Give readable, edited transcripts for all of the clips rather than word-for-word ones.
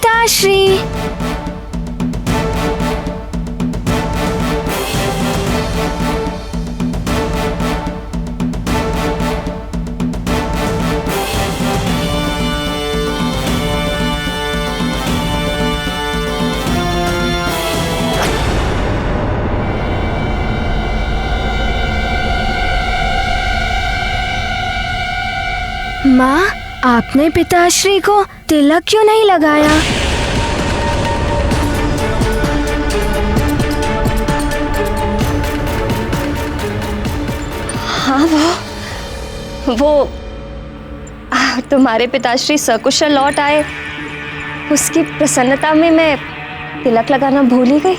पिताश्री। माँ, आपने पिताश्री को तिलक क्यों नहीं लगाया? हाँ, वो तुम्हारे पिताश्री सकुशल लौट आए, उसकी प्रसन्नता में मैं तिलक लगाना भूल ही गई।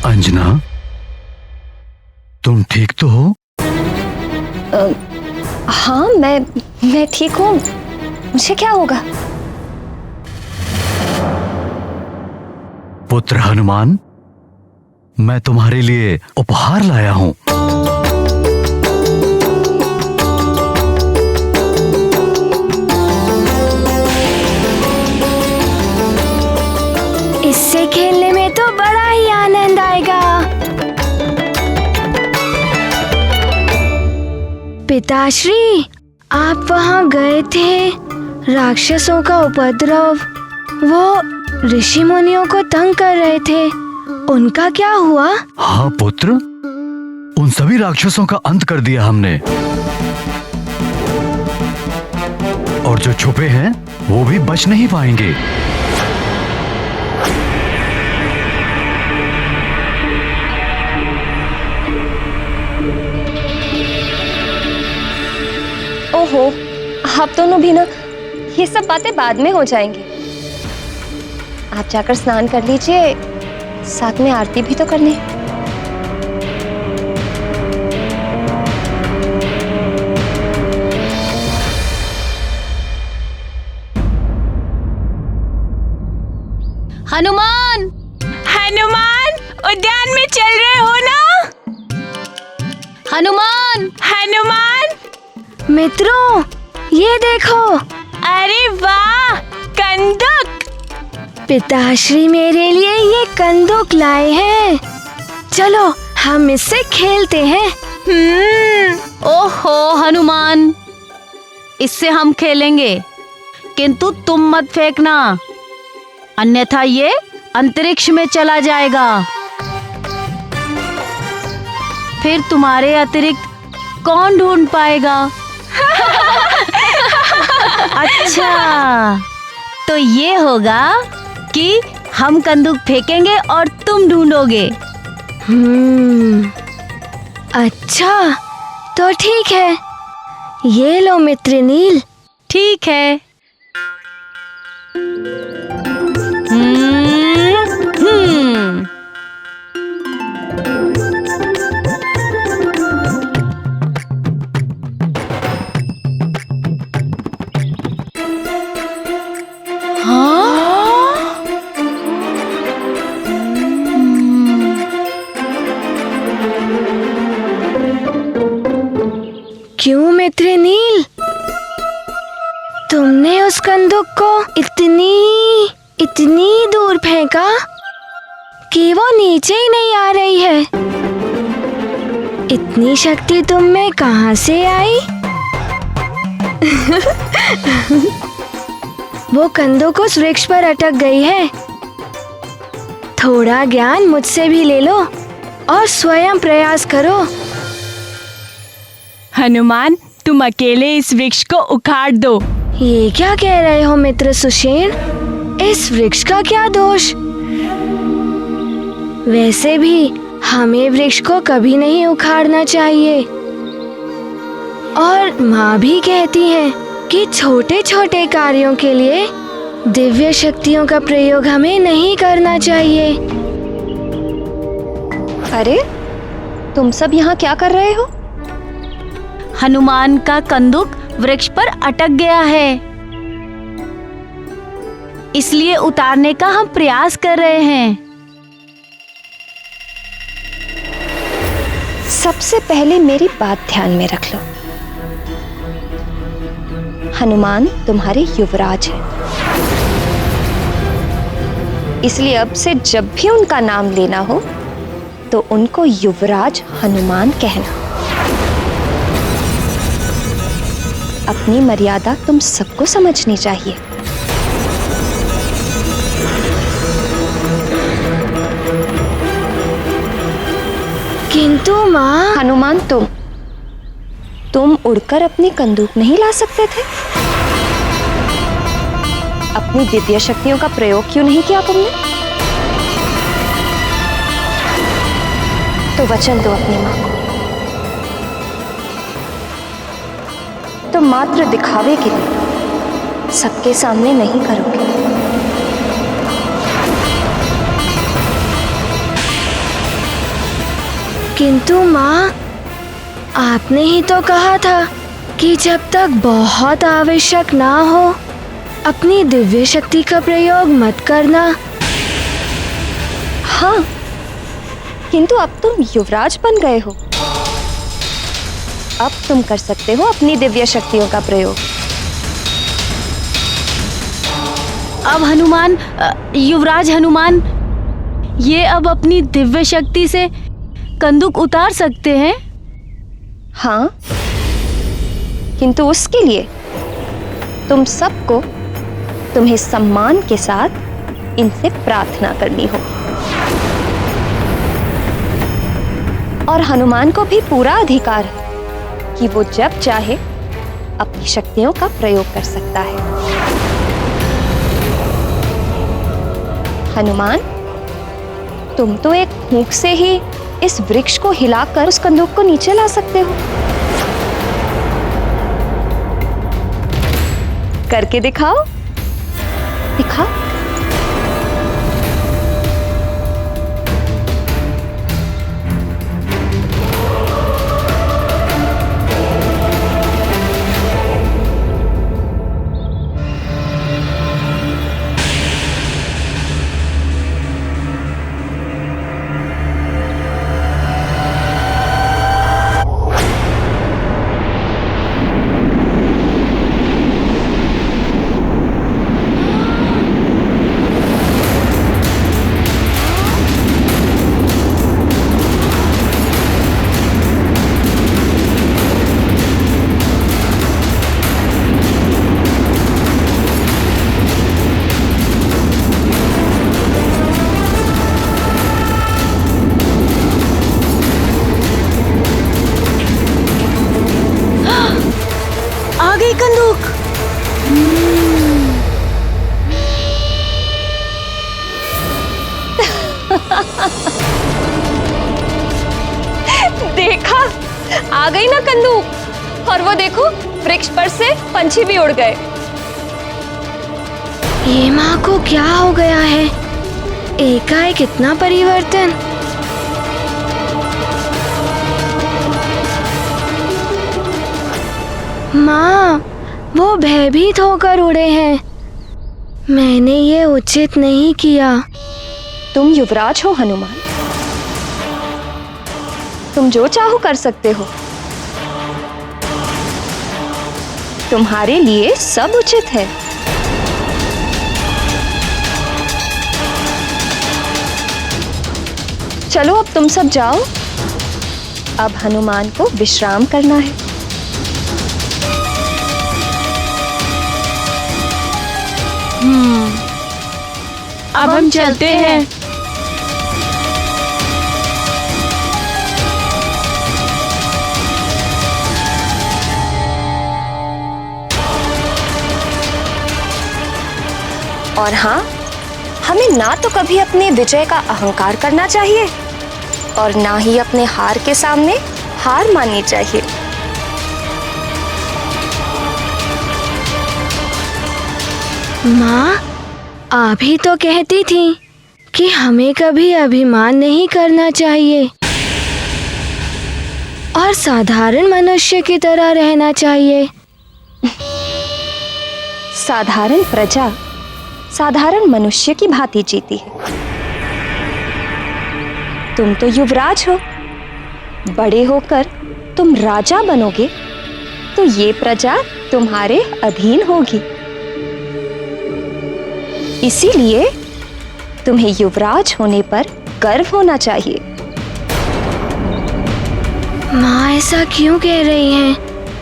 अंजना, तुम ठीक तो हो? हाँ, मैं ठीक हूँ। मुझे क्या होगा? पुत्र हनुमान, मैं तुम्हारे लिए उपहार लाया हूँ। इससे खेलने में तो बड़ा ही आनंद आएगा। पिताश्री, आप वहाँ गए थे, राक्षसों का उपद्रव, वो ऋषि मुनियों को तंग कर रहे थे, उनका क्या हुआ? हाँ पुत्र, उन सभी राक्षसों का अंत कर दिया हमने, और जो छुपे हैं वो भी बच नहीं पाएंगे। ओहो, आप दोनों भी ना, ये सब बातें बाद में हो जाएंगी। आप जाकर स्नान कर लीजिए, साथ में आरती भी तो करनी। हनुमान, हनुमान, उद्यान में चल रहे हो ना? हनुमान, हनुमान। मित्रों, ये देखो। अरे वाह, कंदुक। पिताश्री मेरे लिए ये कंदुक लाए हैं। चलो हम इससे खेलते हैं। ओहो हनुमान, इससे हम खेलेंगे, किंतु तुम मत फेंकना, अन्यथा ये अंतरिक्ष में चला जाएगा। फिर तुम्हारे अतिरिक्त कौन ढूंढ पाएगा? अच्छा, तो ये होगा कि हम कंदूक फेंकेंगे और तुम ढूंढोगे। अच्छा, तो ठीक है, ये लो मित्र नील। ठीक है। क्यों मित्र नील, तुमने उस कंदूक को इतनी दूर फेंका कि वो नीचे ही नहीं आ रही है। इतनी शक्ति तुम में कहां से आई? वो कंदूक उस वृक्ष पर अटक गई है। थोड़ा ज्ञान मुझसे भी ले लो और स्वयं प्रयास करो। हनुमान, तुम अकेले इस वृक्ष को उखाड़ दो। ये क्या कह रहे हो मित्र सुषेण? इस वृक्ष का क्या दोष? वैसे भी हमें वृक्ष को कभी नहीं उखाड़ना चाहिए। और माँ भी कहती हैं कि छोटे छोटे कार्यों के लिए दिव्य शक्तियों का प्रयोग हमें नहीं करना चाहिए। अरे तुम सब यहाँ क्या कर रहे हो? हनुमान का कंदुक वृक्ष पर अटक गया है, इसलिए उतारने का हम प्रयास कर रहे हैं। सबसे पहले मेरी बात ध्यान में रख लो। हनुमान तुम्हारे युवराज हैं, इसलिए अब से जब भी उनका नाम लेना हो तो उनको युवराज हनुमान कहना। अपनी मर्यादा तुम सबको समझनी चाहिए। किंतु माँ, हनुमान तुम उड़कर अपनी कंदूक नहीं ला सकते थे? अपनी दिव्य शक्तियों का प्रयोग क्यों नहीं किया तुमने? तो वचन दो अपनी मां को। तो मात्र दिखावे के लिए सबके सामने नहीं करोगे। किंतु माँ, आपने ही तो कहा था कि जब तक बहुत आवश्यक ना हो अपनी दिव्य शक्ति का प्रयोग मत करना। हाँ, किंतु अब तुम युवराज बन गए हो, अब तुम कर सकते हो अपनी दिव्य शक्तियों का प्रयोग। अब हनुमान, युवराज हनुमान, ये अब अपनी दिव्य शक्ति से कंदुक उतार सकते हैं? हाँ, किंतु उसके लिए तुम सबको तुम्हें सम्मान के साथ इनसे प्रार्थना करनी होगी। और हनुमान को भी पूरा अधिकार है कि वो जब चाहे अपनी शक्तियों का प्रयोग कर सकता है। हनुमान, तुम तो एक फूंक से ही इस वृक्ष को हिलाकर उस कंदूक को नीचे ला सकते हो। करके दिखाओ, दिखाओ। आ गई कंदूक। देखा, आ गई ना कंदूक। और वो देखो, वृक्ष पर से पंछी भी उड़ गए। ये माँ को क्या हो गया है? एकाएक इतना परिवर्तन। माँ, वो भयभीत होकर उड़े हैं। मैंने ये उचित नहीं किया। तुम युवराज हो हनुमान, तुम जो चाहो कर सकते हो। तुम्हारे लिए सब उचित है। चलो अब तुम सब जाओ, अब हनुमान को विश्राम करना है। अब हम चलते हैं। और हाँ, हमें ना तो कभी अपने विजय का अहंकार करना चाहिए और ना ही अपने हार के सामने हार माननी चाहिए। माँ, आप ही तो कहती थी कि हमें कभी अभिमान नहीं करना चाहिए और साधारण मनुष्य की तरह रहना चाहिए। साधारण प्रजा साधारण मनुष्य की भांति जीती है। तुम तो युवराज हो, बड़े होकर तुम राजा बनोगे तो ये प्रजा तुम्हारे अधीन होगी। इसीलिए तुम्हें युवराज होने पर गर्व होना चाहिए। माँ ऐसा क्यों कह रही हैं?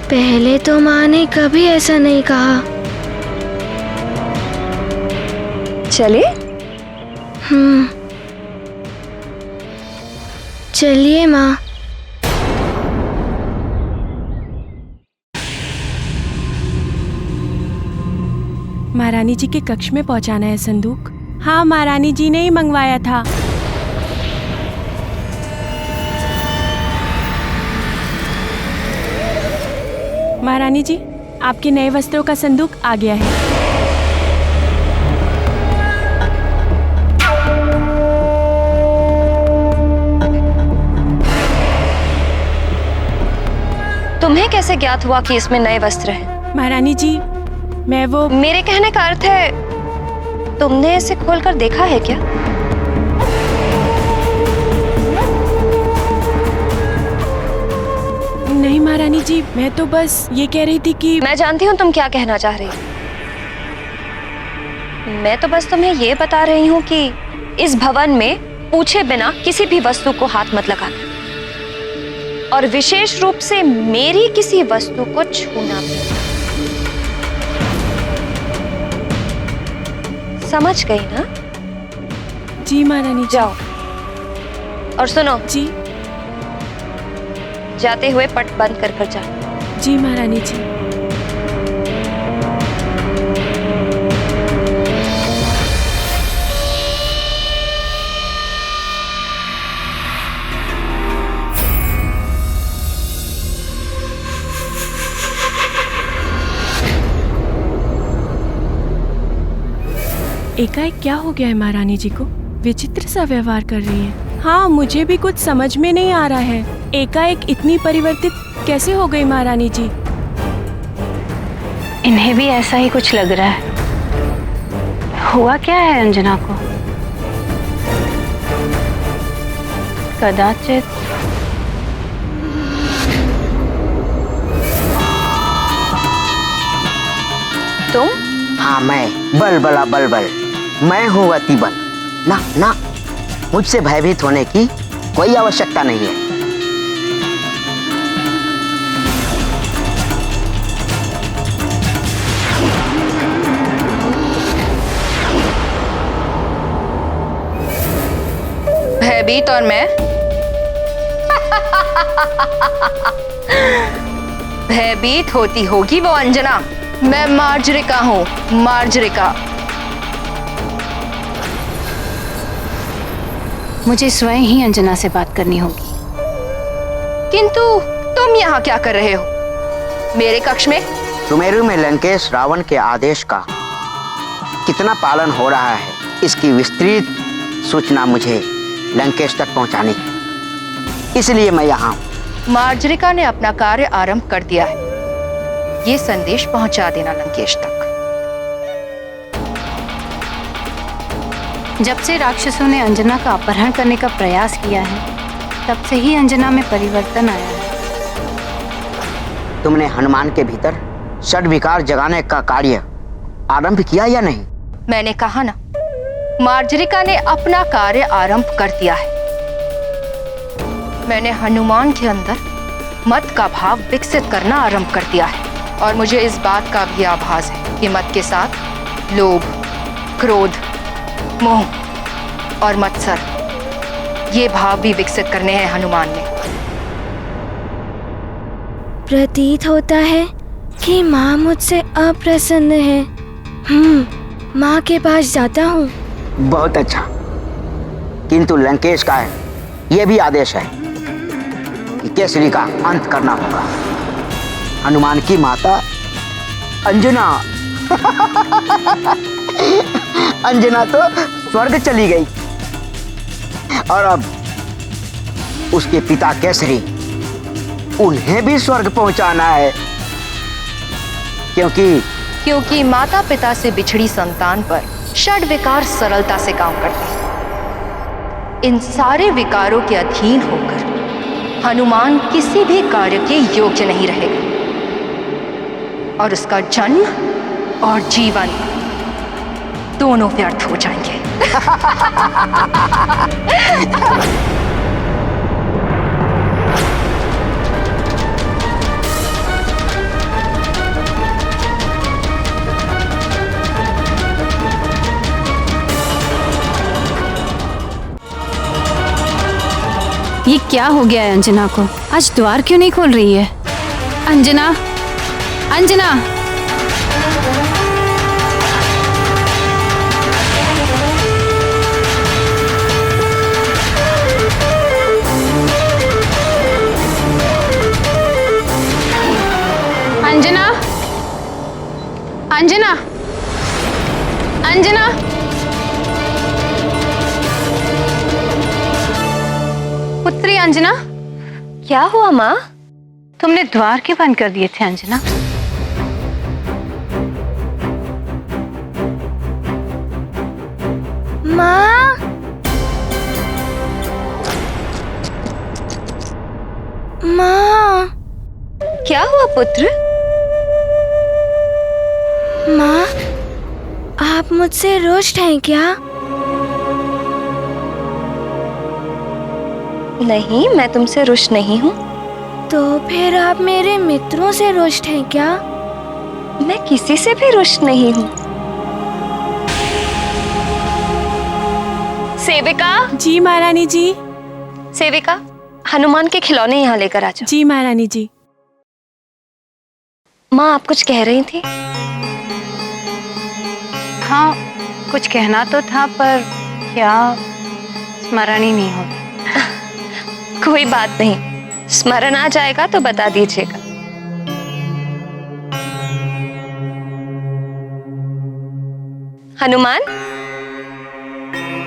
पहले तो माँ ने कभी ऐसा नहीं कहा। चले? चलिए माँ। महारानी जी के कक्ष में पहुंचाना है संदूक। हाँ, महारानी जी ने ही मंगवाया था। महारानी जी, आपके नए वस्त्रों का संदूक आ गया है। तुम्हें कैसे ज्ञात हुआ कि इसमें नए वस्त्र हैं? महारानी जी, मैं वो मेरे कहने का अर्थ है तुमने इसे खोलकर देखा है क्या? नहीं महारानी जी, मैं तो बस ये कह रही थी कि मैं जानती हूँ तुम क्या कहना चाह रही हो। मैं तो बस तुम्हें ये बता रही हूँ कि इस भवन में पूछे बिना किसी भी वस्तु को हाथ मत लगाना, और विशेष रूप से मेरी किसी वस्तु को छूना भी। समझ गई ना? जी महारानी जी। जाओ। और सुनो जी। जाते हुए पट बंद कर जाओ। जी महारानी जी। एकाएक क्या हो गया है महारानी जी को? विचित्र सा व्यवहार कर रही है। हाँ, मुझे भी कुछ समझ में नहीं आ रहा है। एकाएक इतनी परिवर्तित कैसे हो गई महारानी जी? इन्हें भी ऐसा ही कुछ लग रहा है। हुआ क्या है अंजना को? कदाचित तुम? हाँ, मैं बलबला बलबल, मैं हूँ अतिबल। ना ना, मुझसे भयभीत होने की कोई आवश्यकता नहीं है। भयभीत और मैं? भयभीत होती होगी वो अंजना। मैं मार्जरिका हूँ, मार्जरिका। मुझे स्वयं ही अंजना से बात करनी होगी। किंतु तुम यहाँ क्या कर रहे हो मेरे कक्ष में? सुमेरु में लंकेश रावण के आदेश का कितना पालन हो रहा है, इसकी विस्तृत सूचना मुझे लंकेश तक पहुंचानी है, इसलिए मैं यहाँ हूँ। मार्जरिका ने अपना कार्य आरंभ कर दिया है, ये संदेश पहुंचा देना लंकेश तक। जब से राक्षसों ने अंजना का अपहरण करने का प्रयास किया है, तब से ही अंजना में परिवर्तन आया है। तुमने हनुमान के भीतर षड्विकार जगाने का कार्य आरंभ किया या नहीं? मैंने कहा ना, मार्जरिका ने अपना कार्य आरंभ कर दिया है। मैंने हनुमान के अंदर मत का भाव विकसित करना आरंभ कर दिया है, और मुझे इस बात का भी आभास है कि मत के साथ लोभ, क्रोध, मोह और मत्सर, ये भाव भी विकसित करने हैं हनुमान ने। प्रतीत होता है कि माँ मुझसे अप्रसन्न है। माँ के पास जाता हूँ। बहुत अच्छा, किंतु लंकेश का यह भी आदेश है कि केसरी का अंत करना होगा। हनुमान की माता अंजना अंजना तो स्वर्ग चली गई और अब उसके पिता केसरी, उन्हें भी स्वर्ग पहुंचाना है, क्योंकि माता पिता से बिछड़ी संतान पर षड विकार सरलता से काम करते हैं। इन सारे विकारों के अधीन होकर हनुमान किसी भी कार्य के योग्य नहीं रहेगा और उसका जन्म और जीवन दोनों व्यर्थ हो जाएंगे। ये क्या हो गया है अंजना को? आज द्वार क्यों नहीं खोल रही है? अंजना, अंजना! अंजना, अंजना, अंजना! पुत्री अंजना, क्या हुआ माँ? तुमने द्वार क्यों बंद कर दिए थे अंजना? माँ, माँ, क्या हुआ पुत्र? माँ, आप मुझसे रुष्ट हैं क्या? नहीं, मैं तुमसे रुष्ट नहीं हूँ। तो फिर आप मेरे मित्रों से रुष्ट हैं क्या? मैं किसी से भी रुष्ट नहीं हूँ। सेविका! जी महारानी जी। सेविका, हनुमान के खिलौने यहाँ लेकर आ जाओ। जी महारानी जी। माँ, आप कुछ कह रही थी? हाँ, कुछ कहना तो था पर क्या स्मरण ही नहीं होता। कोई बात नहीं, स्मरण आ जाएगा तो बता दीजिएगा। हनुमान,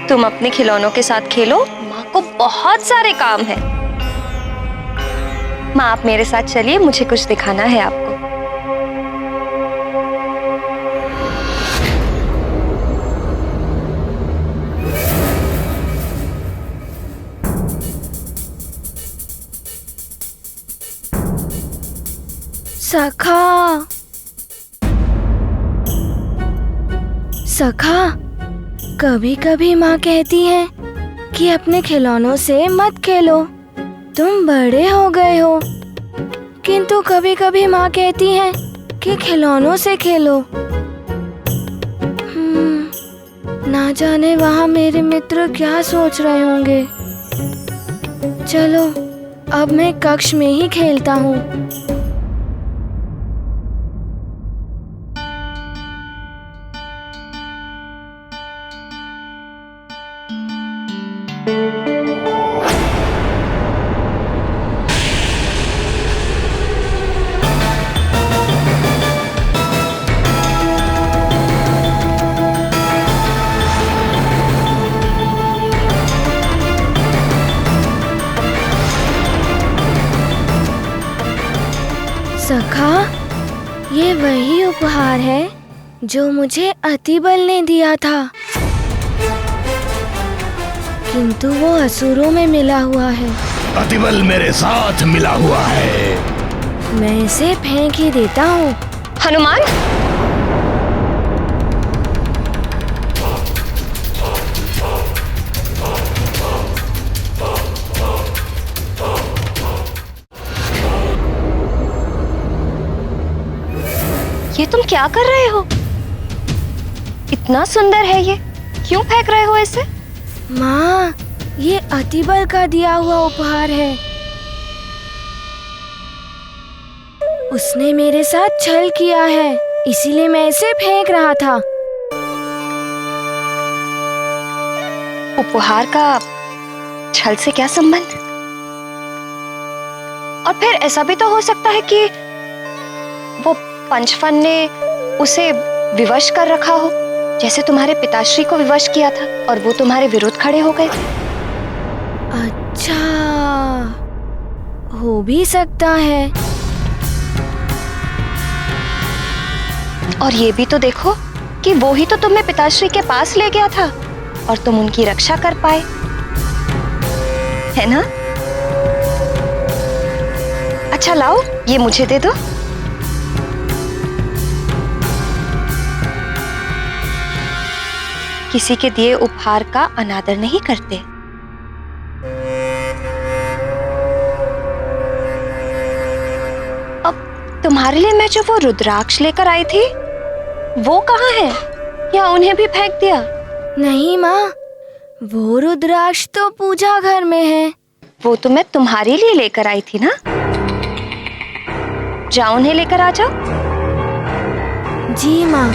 तुम अपने खिलौनों के साथ खेलो, माँ को बहुत सारे काम है। माँ, आप मेरे साथ चलिए, मुझे कुछ दिखाना है आपको। सखा, सखा, कभी कभी माँ कहती है कि अपने खिलौनों से मत खेलो, तुम बड़े हो गए हो। किंतु कभी कभी माँ कहती है कि खिलौनों से खेलो। ना जाने वहाँ मेरे मित्र क्या सोच रहे होंगे। चलो, अब मैं कक्ष में ही खेलता हूँ। सखा, ये वही उपहार है जो मुझे अतिबल ने दिया था, किंतु वो असुरों में मिला हुआ है। अतिबल मेरे साथ मिला हुआ है। मैं इसे फेंक ही देता हूँ। हनुमान, ये तुम क्या कर रहे हो? इतना सुंदर है ये, क्यों फेंक रहे हो इसे? माँ, ये अतिबल का दिया हुआ उपहार है। उसने मेरे साथ छल किया है, इसीलिए मैं इसे फेंक रहा था। उपहार का छल से क्या संबंध? और फिर ऐसा भी तो हो सकता है कि वो पंचफन ने उसे विवश कर रखा हो, जैसे तुम्हारे पिताश्री को विवश किया था और वो तुम्हारे विरुद्ध खड़े हो गए थे। अच्छा, हो भी सकता है। और ये भी तो देखो कि वो ही तो तुम्हें पिताश्री के पास ले गया था और तुम उनकी रक्षा कर पाए, है ना? अच्छा लाओ, ये मुझे दे दो। किसी के दिए उपहार का अनादर नहीं करते। अब तुम्हारे लिए मैं जो वो रुद्राक्ष लेकर आई थी, वो कहाँ है? या उन्हें भी फेंक दिया? नहीं माँ, वो रुद्राक्ष तो पूजा घर में है। वो तो मैं तुम्हारे लिए लेकर आई थी ना। जाओ उन्हें लेकर आ जाओ। जी माँ।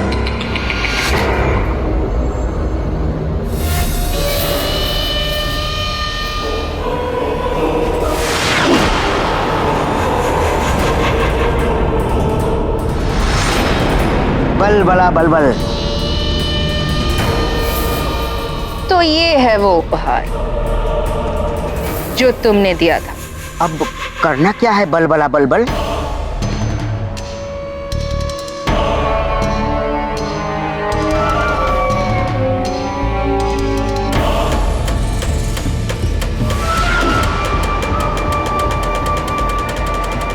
बलबला बलबल। तो ये है वो उपहार जो तुमने दिया था। अब करना क्या है बलबला बलबल?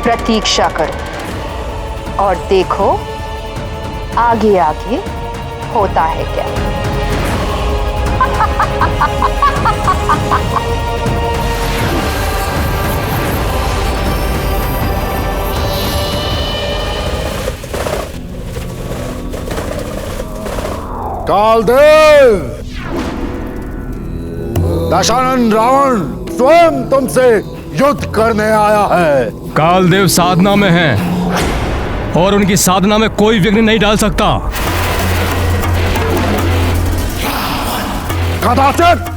प्रतीक्षा करो और देखो आगे आगे होता है क्या। कालदेव, दशानन रावण स्वयं तुमसे युद्ध करने आया है। कालदेव साधना में हैं और उनकी साधना में कोई विघ्न नहीं डाल सकता। कदाचित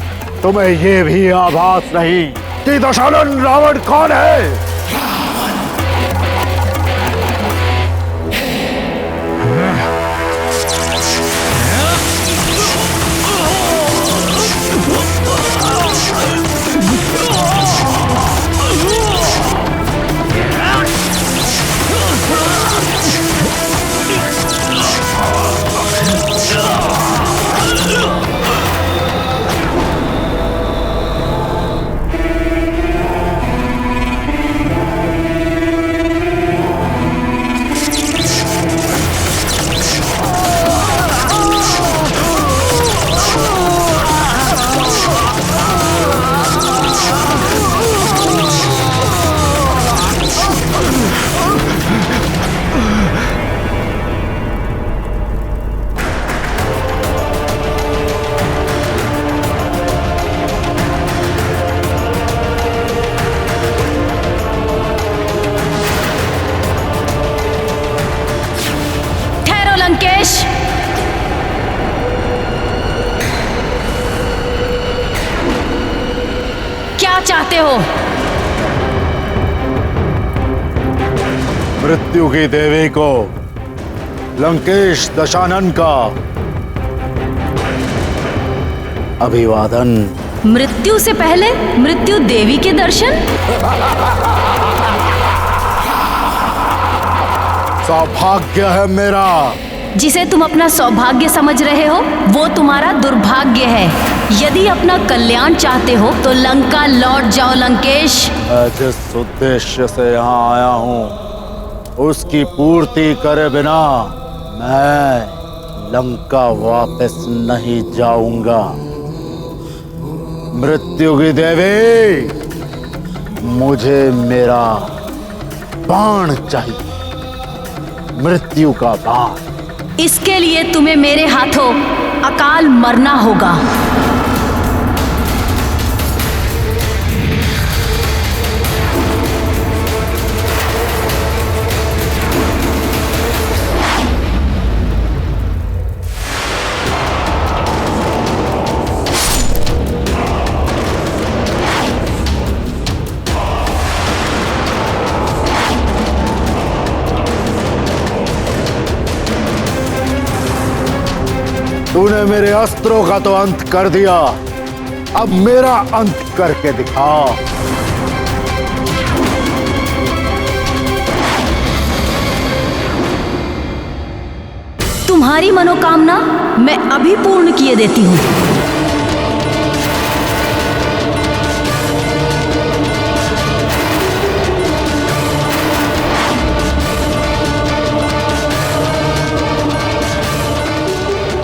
तुम्हें ये भी आभास नहीं कि दशानन रावण कौन है। लंकेश, क्या चाहते हो? मृत्यु की देवी को लंकेश दशानन का अभिवादन। मृत्यु से पहले मृत्यु देवी के दर्शन? सौभाग्य है मेरा। जिसे तुम अपना सौभाग्य समझ रहे हो वो तुम्हारा दुर्भाग्य है। यदि अपना कल्याण चाहते हो तो लंका लौट जाओ लंकेश। जिस उद्देश्य से यहाँ आया हूँ उसकी पूर्ति करे बिना मैं लंका वापस नहीं जाऊंगा। मृत्यु की देवी, मुझे मेरा बाण चाहिए, मृत्यु का बाण। इसके लिए तुम्हें मेरे हाथों अकाल मरना होगा। तूने मेरे अस्त्रों का तो अंत कर दिया, अब मेरा अंत करके दिखा। तुम्हारी मनोकामना मैं अभी पूर्ण किए देती हूँ।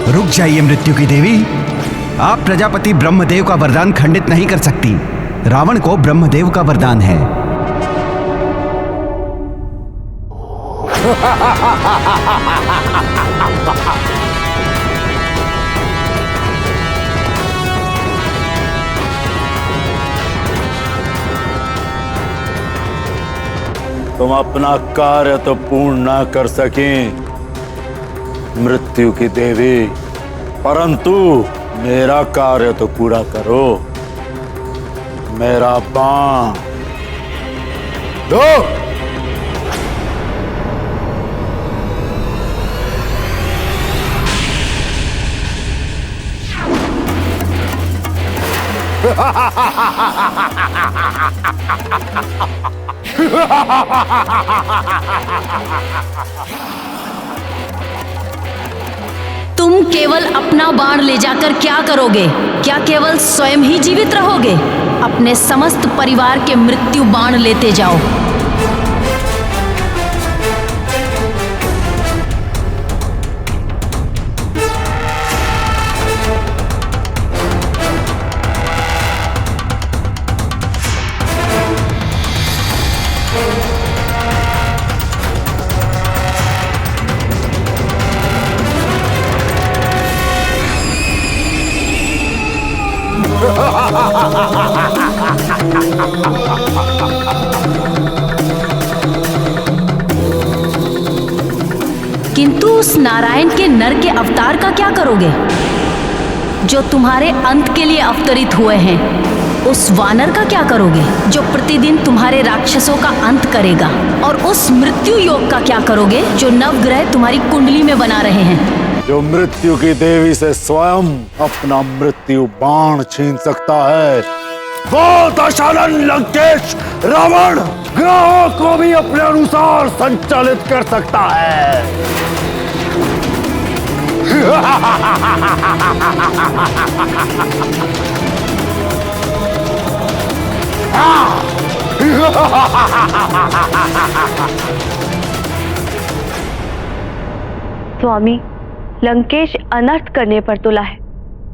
रुक जाइए मृत्यु की देवी, आप प्रजापति ब्रह्मदेव का वरदान खंडित नहीं कर सकती। रावण को ब्रह्मदेव का वरदान है। तुम अपना कार्य तो पूर्ण ना कर सकें मृत्यु की देवी, परंतु मेरा कार्य तो पूरा करो। मेरा बाण दो। तुम केवल अपना बाण ले जाकर क्या करोगे? क्या केवल स्वयं ही जीवित रहोगे? अपने समस्त परिवार के मृत्यु बाण लेते जाओ। किंतु उस नारायण के नर के अवतार का क्या करोगे, जो तुम्हारे अंत के लिए अवतरित हुए हैं? उस वानर का क्या करोगे, जो प्रतिदिन तुम्हारे राक्षसों का अंत करेगा? और उस मृत्यु योग का क्या करोगे, जो नवग्रह तुम्हारी कुंडली में बना रहे हैं? जो मृत्यु की देवी से स्वयं अपना मृत्यु बाण छीन सकता है, वो दशानन लंकेश रावण ग्रहों को भी अपने अनुसार संचालित कर सकता है। स्वामी, लंकेश अनर्थ करने पर तुला है।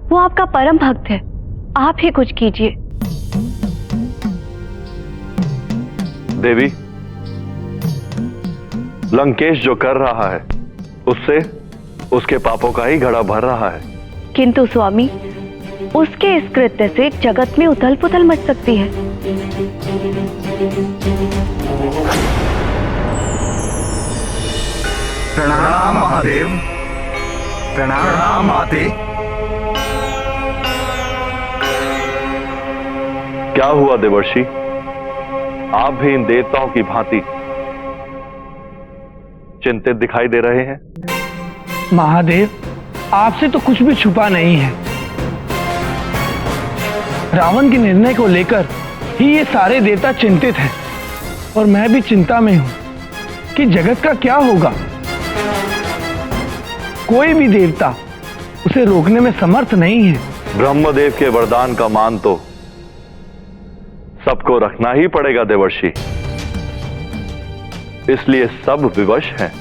वो आपका परम भक्त है, आप ही कुछ कीजिए। देवी, लंकेश जो कर रहा है उससे उसके पापों का ही घड़ा भर रहा है। किंतु स्वामी, उसके इस कृत्य से जगत में उथल पुथल मच सकती है। प्रणाम महादेव। प्रणाम माते। क्या हुआ देवर्षि, आप भी इन देवताओं की भांति चिंतित दिखाई दे रहे हैं? महादेव, आपसे तो कुछ भी छुपा नहीं है। रावण के निर्णय को लेकर ही ये सारे देवता चिंतित हैं, और मैं भी चिंता में हूं कि जगत का क्या होगा। कोई भी देवता उसे रोकने में समर्थ नहीं है। ब्रह्मदेव के वरदान का मान तो सबको रखना ही पड़ेगा देवर्षि, इसलिए सब विवश हैं।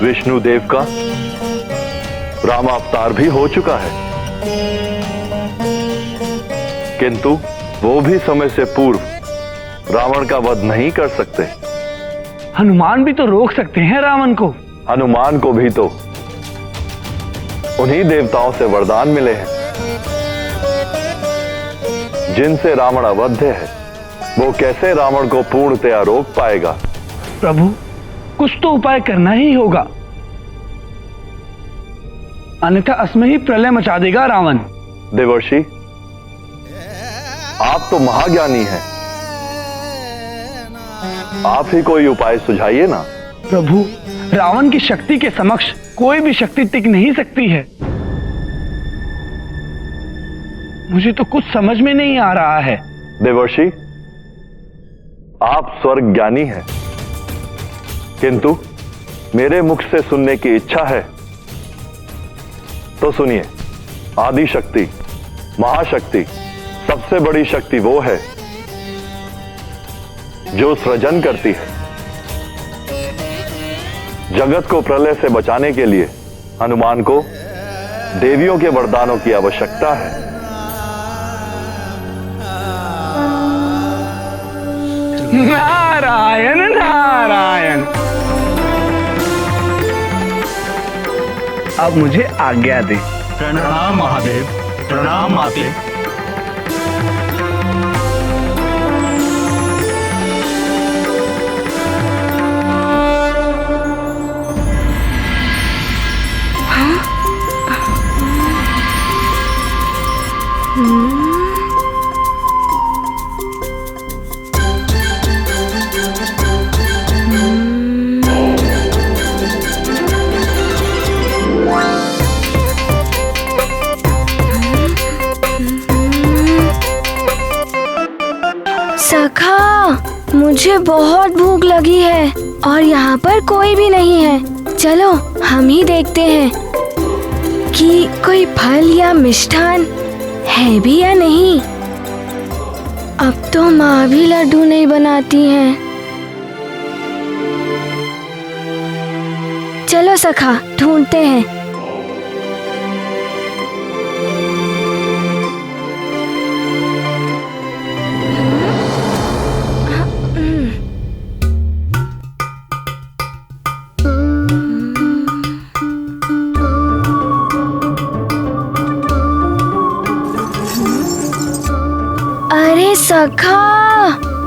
विष्णु देव का राम अवतार भी हो चुका है, किंतु वो भी समय से पूर्व रावण का वध नहीं कर सकते। हनुमान भी तो रोक सकते हैं रावण को। हनुमान को भी तो उन्हीं देवताओं से वरदान मिले हैं जिनसे रावण अवध्य है। वो कैसे रावण को पूर्णतया रोक पाएगा? प्रभु, कुछ तो उपाय करना ही होगा, अन्यथा असमय ही प्रलय मचा देगा रावण। देवर्षि, आप तो महाज्ञानी हैं, आप ही कोई उपाय सुझाइए ना। प्रभु, रावण की शक्ति के समक्ष कोई भी शक्ति टिक नहीं सकती है। मुझे तो कुछ समझ में नहीं आ रहा है। देवर्षि, आप स्वर्ग ज्ञानी हैं, किंतु मेरे मुख से सुनने की इच्छा है तो सुनिए। आदि शक्ति, महाशक्ति, सबसे बड़ी शक्ति वो है जो सृजन करती है। जगत को प्रलय से बचाने के लिए हनुमान को देवियों के वरदानों की आवश्यकता है। नारायण नारायण। अब मुझे आज्ञा दे। प्रणाम महादेव। प्रणाम माते। सखा, मुझे बहुत भूख लगी है और यहाँ पर कोई भी नहीं है। चलो हम ही देखते हैं कि कोई फल या मिष्ठान है भी या नहीं। अब तो माँ भी लड्डू नहीं बनाती हैं। चलो सखा, ढूंढते हैं। अरे सखा,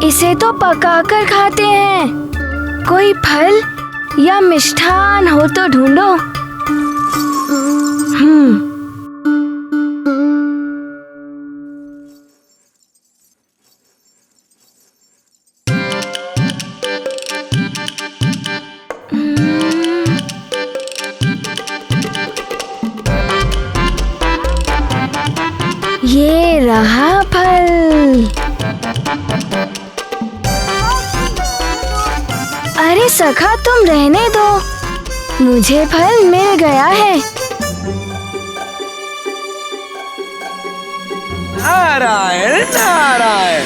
इसे तो पकाकर खाते हैं। कोई फल या मिष्ठान हो तो ढूंढो। ये रहा फल। अरे सखा, तुम रहने दो, मुझे फल मिल गया है। नारायण नारायण।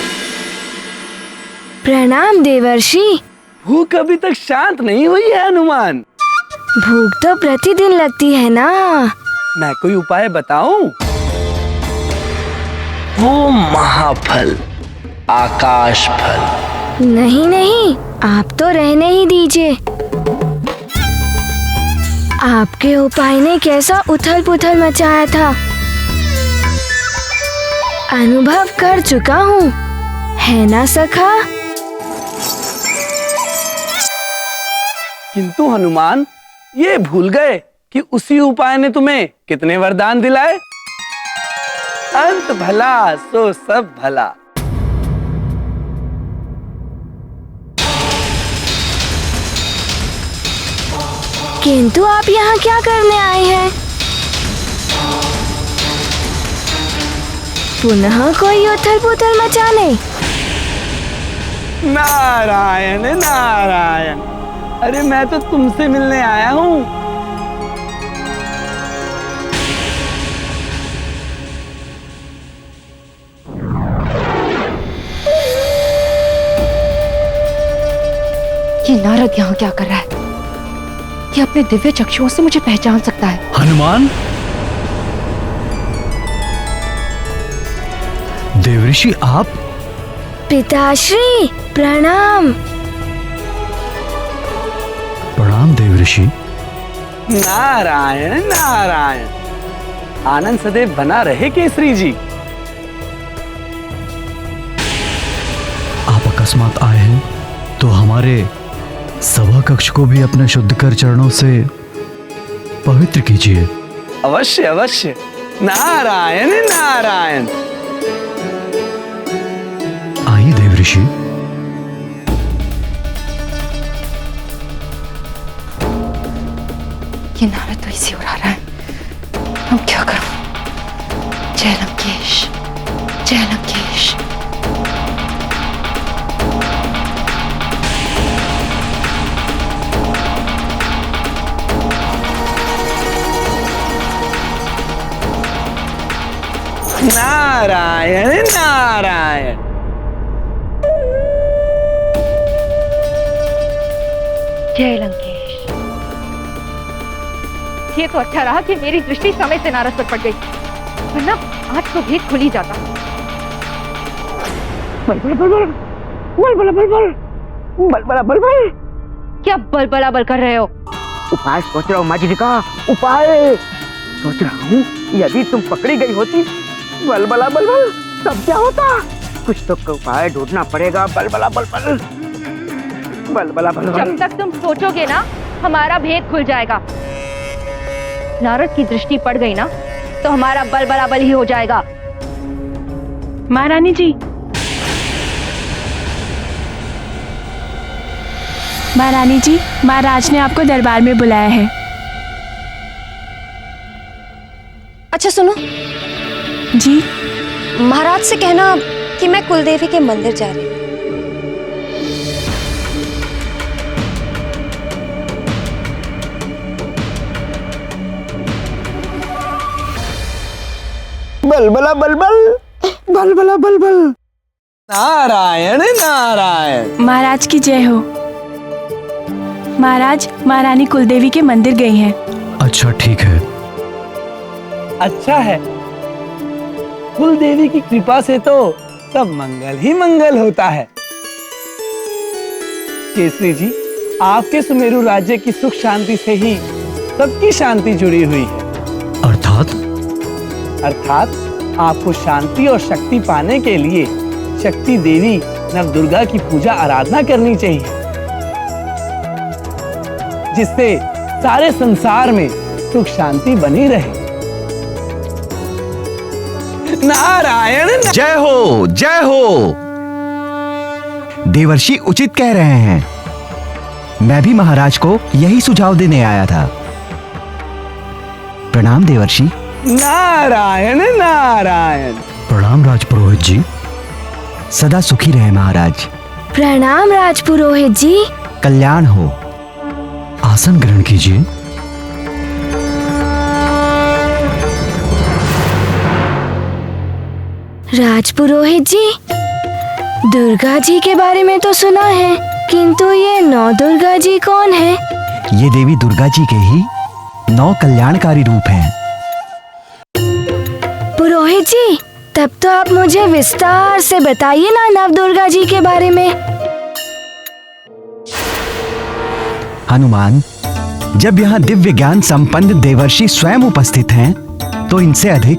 प्रणाम देवर्षि। भूख अभी तक शांत नहीं हुई है हनुमान। भूख तो प्रतिदिन लगती है ना। मैं कोई उपाय बताऊं? वो महाफल, आकाश फल। नहीं नहीं, आप तो रहने ही दीजिए। आपके उपाय ने कैसा उथल पुथल मचाया था, अनुभव कर चुका हूँ, है ना सखा? किंतु हनुमान, ये भूल गए कि उसी उपाय ने तुम्हें कितने वरदान दिलाए। अंत भला सो सब भला। किंतु आप यहाँ क्या करने आए हैं? पुनः कोई उथल पुथल मचाने? नारायण नारायण। अरे मैं तो तुमसे मिलने आया हूँ। ये नारद यहाँ क्या कर रहा है? ये अपने दिव्य चक्षुओं से मुझे पहचान सकता है। हनुमान, देवऋषि आप? पिताश्री प्रणाम। प्रणाम देवऋषि। नारायण नारायण। आनंद सदैव बना रहे केसरी जी। आप अकस्मात आए हैं तो हमारे सभा कक्ष को भी अपने शुद्ध कर चरणों से पवित्र कीजिए। अवश्य अवश्य। नारायण नारायण। आइए देवऋषि। ये नारद तो इसी उड़ा रहा है। हम क्या करूं? जय लंकेश, जय लंकेश। नारायण नारायण। जय लंकेश। ये तो अच्छा रहा कि मेरी दृष्टि समय से नारद पर पड़ गई, वरना आज तो भेद खुल ही जाता। बल क्या बल बल कर रहे हो? उपाय सोच रहा हूँ मजरिका, उपाय सोच रहा हूँ। यदि तुम पकड़ी गई होती बल तब क्या होता? कुछ तो उपाय ढूंढना पड़ेगा। बल जब तक तुम सोचोगे ना, हमारा भेद खुल जाएगा। नारद की दृष्टि पड़ गई ना, तो हमारा बल ही हो जाएगा। महारानी जी, महारानी जी, महाराज ने आपको दरबार में बुलाया है। अच्छा सुनो जी। महाराज से कहना कि मैं कुलदेवी के मंदिर जा रही हूँ। बल। नारायण नारायण। महाराज की जय हो। महाराज, महारानी कुलदेवी के मंदिर गई हैं। अच्छा ठीक है। अच्छा है, कुलदेवी की कृपा से तो सब मंगल ही मंगल होता है। केसरी जी, आपके सुमेरु राज्य की सुख शांति से ही सबकी शांति जुड़ी हुई है। अर्थात आपको शांति और शक्ति पाने के लिए शक्ति देवी नवदुर्गा की पूजा आराधना करनी चाहिए, जिससे सारे संसार में सुख शांति बनी रहे। नारायण जय हो, जय हो। देवर्षि उचित कह रहे हैं। मैं भी महाराज को यही सुझाव देने आया था। प्रणाम देवर्षि। नारायण नारायण। प्रणाम राजपुरोहित जी। सदा सुखी रहे महाराज। प्रणाम राजपुरोहित जी। कल्याण हो। आसन ग्रहण कीजिए। राजपुरोहित जी, दुर्गा जी के बारे में तो सुना है, किंतु ये नौ दुर्गा जी कौन है? ये देवी दुर्गा जी के ही 9 कल्याणकारी रूप हैं। पुरोहित जी, तब तो आप मुझे विस्तार से बताइए ना नव दुर्गा जी के बारे में। हनुमान, जब यहाँ दिव्य ज्ञान संपन्न देवर्षि स्वयं उपस्थित हैं, तो इनसे अधिक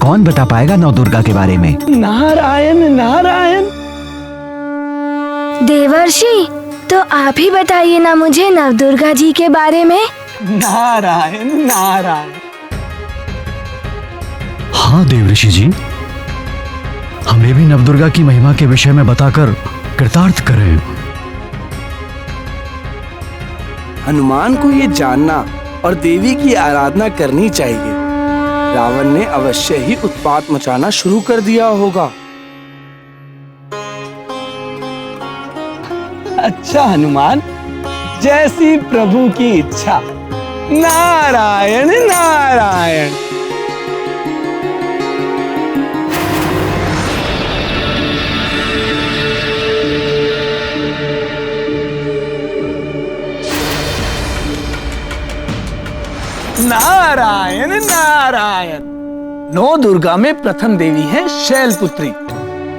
कौन बता पाएगा नौ दुर्गा के बारे में? नारायण नारायण। देवर्षि, तो आप ही बताइए ना मुझे नव दुर्गा जी के बारे में। नारायण नारायण। हाँ देवऋषि जी, हमें भी नवदुर्गा की महिमा के विषय में बताकर कृतार्थ करें। हनुमान को ये जानना और देवी की आराधना करनी चाहिए। रावण ने अवश्य ही उत्पात मचाना शुरू कर दिया होगा। अच्छा हनुमान, जैसी प्रभु की इच्छा। नारायण नारायण। नारायण नारायण। नौ दुर्गा में प्रथम देवी है शैलपुत्री।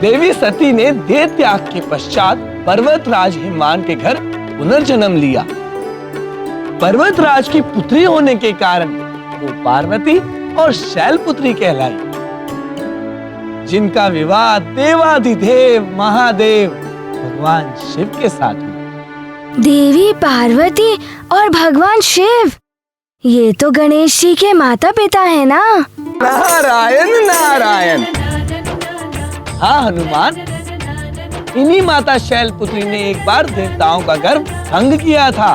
देवी सती ने देह त्याग के पश्चात पर्वतराज हिमवान के घर पुनर्जन्म लिया। पर्वतराज की पुत्री होने के कारण वो पार्वती और शैलपुत्री कहलाई, जिनका विवाह देवाधिदेव महादेव भगवान शिव के साथ हुआ। देवी पार्वती और भगवान शिव, ये तो गणेश जी के माता पिता है ना? नारायण नारायण। हाँ हनुमान, इन्हीं माता शैलपुत्री ने एक बार देवताओं का गर्भ भंग किया था।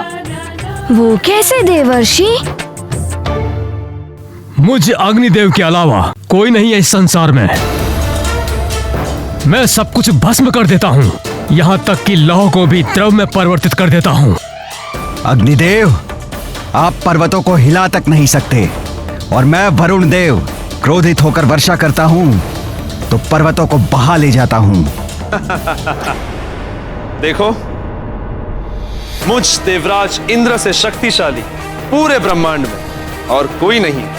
वो कैसे देवर्षि? मुझ अग्निदेव के अलावा कोई नहीं है इस संसार में। मैं सब कुछ भस्म कर देता हूँ, यहाँ तक कि लौह को भी द्रव में परिवर्तित कर देता हूँ। अग्निदेव, आप पर्वतों को हिला तक नहीं सकते, और मैं वरुण देव क्रोधित होकर वर्षा करता हूँ तो पर्वतों को बहा ले जाता हूँ। देखो, मुझ देवराज इंद्र से शक्तिशाली पूरे ब्रह्मांड में और कोई नहीं।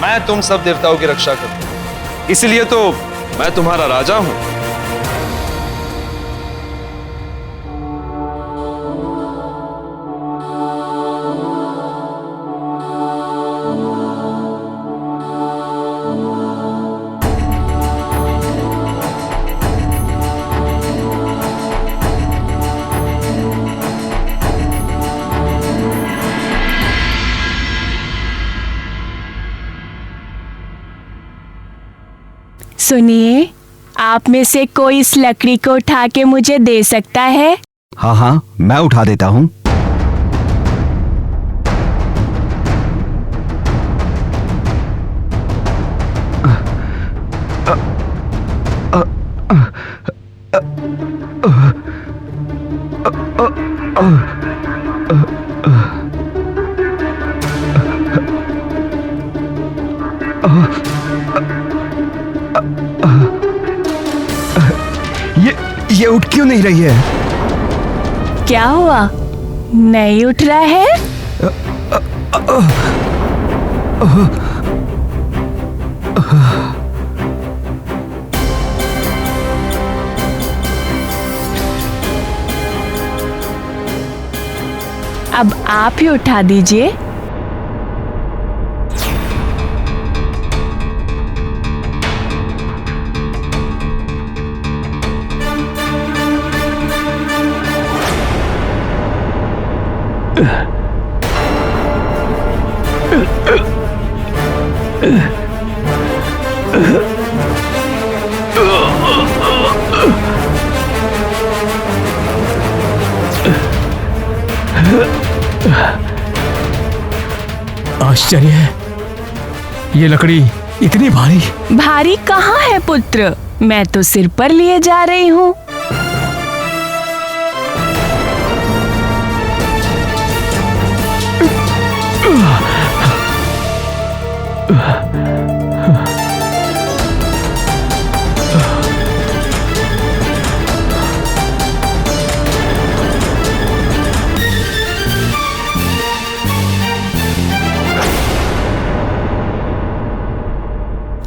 मैं तुम सब देवताओं की रक्षा करता हूं, इसलिए तो मैं तुम्हारा राजा हूं। सुनिए, आप में से कोई इस लकड़ी को उठा के मुझे दे सकता है? हाँ हाँ, मैं उठा देता हूँ। ये उठ क्यों नहीं रही है? क्या हुआ? नहीं उठ रहा है? अब आप ही उठा दीजिए। आश्चर्य है, ये लकड़ी इतनी भारी। भारी कहाँ है पुत्र, मैं तो सिर पर लिए जा रही हूँ।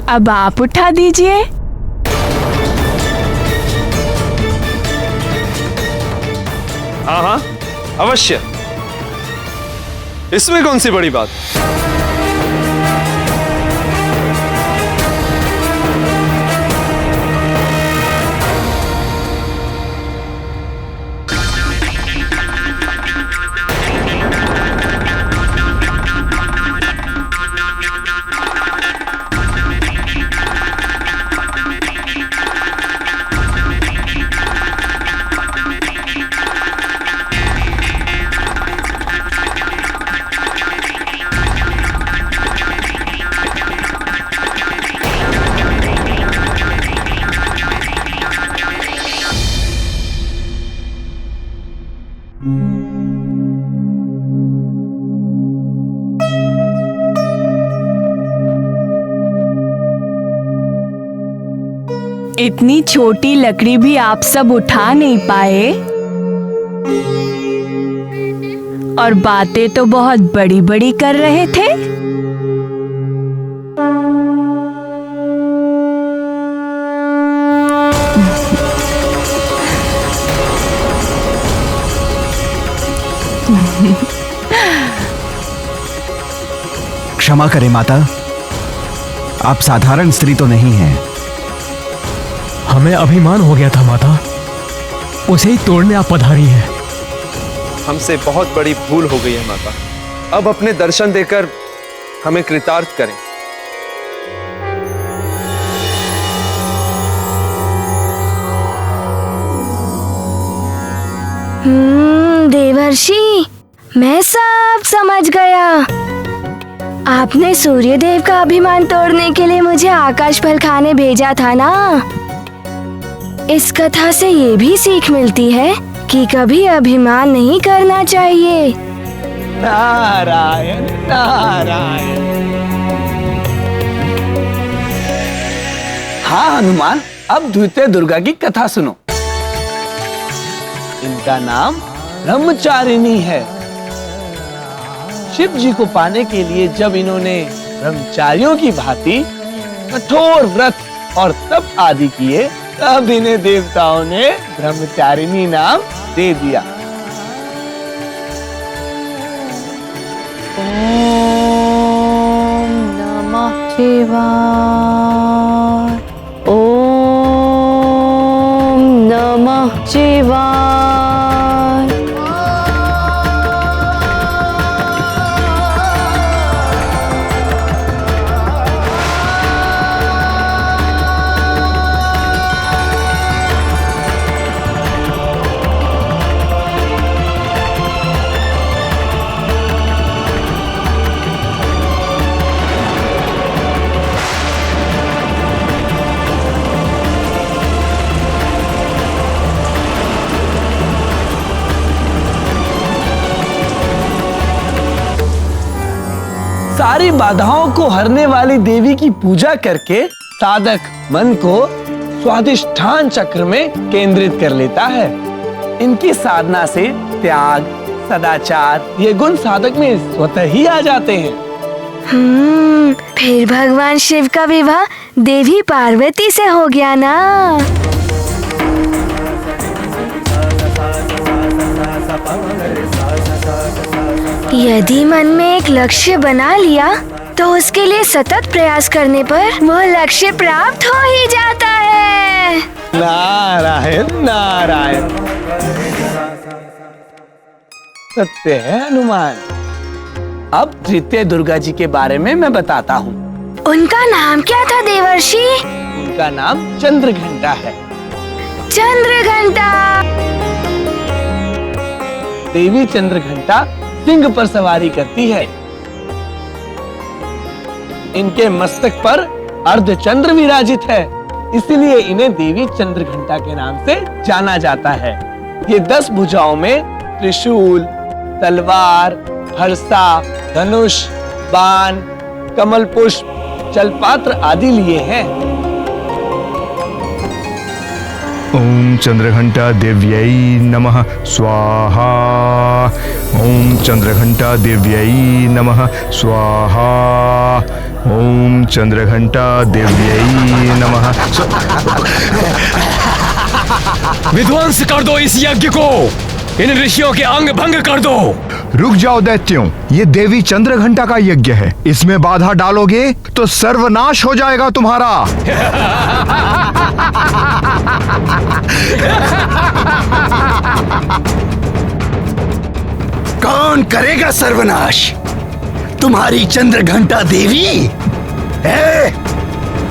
अब आप उठा दीजिए। हाँ हाँ, अवश्य। इसमें कौन सी बड़ी बात? इतनी छोटी लकड़ी भी आप सब उठा नहीं पाए, और बातें तो बहुत बड़ी बड़ी कर रहे थे। क्षमा करें माता, आप साधारण स्त्री तो नहीं हैं। हमें अभिमान हो गया था माता, उसे ही तोड़ने आप पधारी हैं। हमसे बहुत बड़ी भूल हो गई है माता, अब अपने दर्शन देकर हमें कृतार्थ करें। देवर्षि, मैं सब समझ गया। आपने सूर्यदेव का अभिमान तोड़ने के लिए मुझे आकाश फल खाने भेजा था ना। इस कथा से ये भी सीख मिलती है कि कभी अभिमान नहीं करना चाहिए। नारायण नारायण। हाँ हनुमान, अब द्वितीय दुर्गा की कथा सुनो। इनका नाम ब्रह्मचारिणी है। शिव जी को पाने के लिए जब इन्होंने ब्रह्मचारियों की भांति कठोर व्रत और तप आदि किए, तब इन्हें देवताओं ने ब्रह्मचारिणी नाम दे दिया। ओम नमः शिवाय। ओम नमः शिवाय। सारी बाधाओं को हरने वाली देवी की पूजा करके साधक मन को स्वाधिष्ठान चक्र में केंद्रित कर लेता है। इनकी साधना से त्याग, सदाचार ये गुण साधक में स्वतः ही आ जाते हैं। फिर भगवान शिव का विवाह देवी पार्वती से हो गया ना। यदि मन में एक लक्ष्य बना लिया तो उसके लिए सतत प्रयास करने पर वो लक्ष्य प्राप्त हो ही जाता है। नारायण नारायण। सत्य है हनुमान। अब तृतीय दुर्गा जी के बारे में मैं बताता हूँ। उनका नाम क्या था देवर्षि? उनका नाम चंद्रघंटा है। चंद्रघंटा। देवी चंद्रघंटा सिंह पर सवारी करती है। इनके मस्तक पर अर्धचंद्र विराजित है, इसलिए इन्हें देवी चंद्रघंटा के नाम से जाना जाता है। ये 10 भुजाओं में त्रिशूल, तलवार, फरसा, धनुष, बाण, कमल पुष्प, जलपात्र आदि लिए हैं। ओम चंद्रघंटा देव्यै नमः स्वाहा। ओम चंद्रघंटा देव्यै नमः स्वाहा। ओम चंद्रघंटा देव्यै नमः। विध्वंस कर दो इस यज्ञ को, इन ऋषियों के अंग भंग कर दो। रुक जाओ दैत्यों, ये देवी चंद्रघंटा का यज्ञ है। इसमें बाधा डालोगे तो सर्वनाश हो जाएगा तुम्हारा। कौन करेगा सर्वनाश? तुम्हारी चंद्रघंटा देवी है।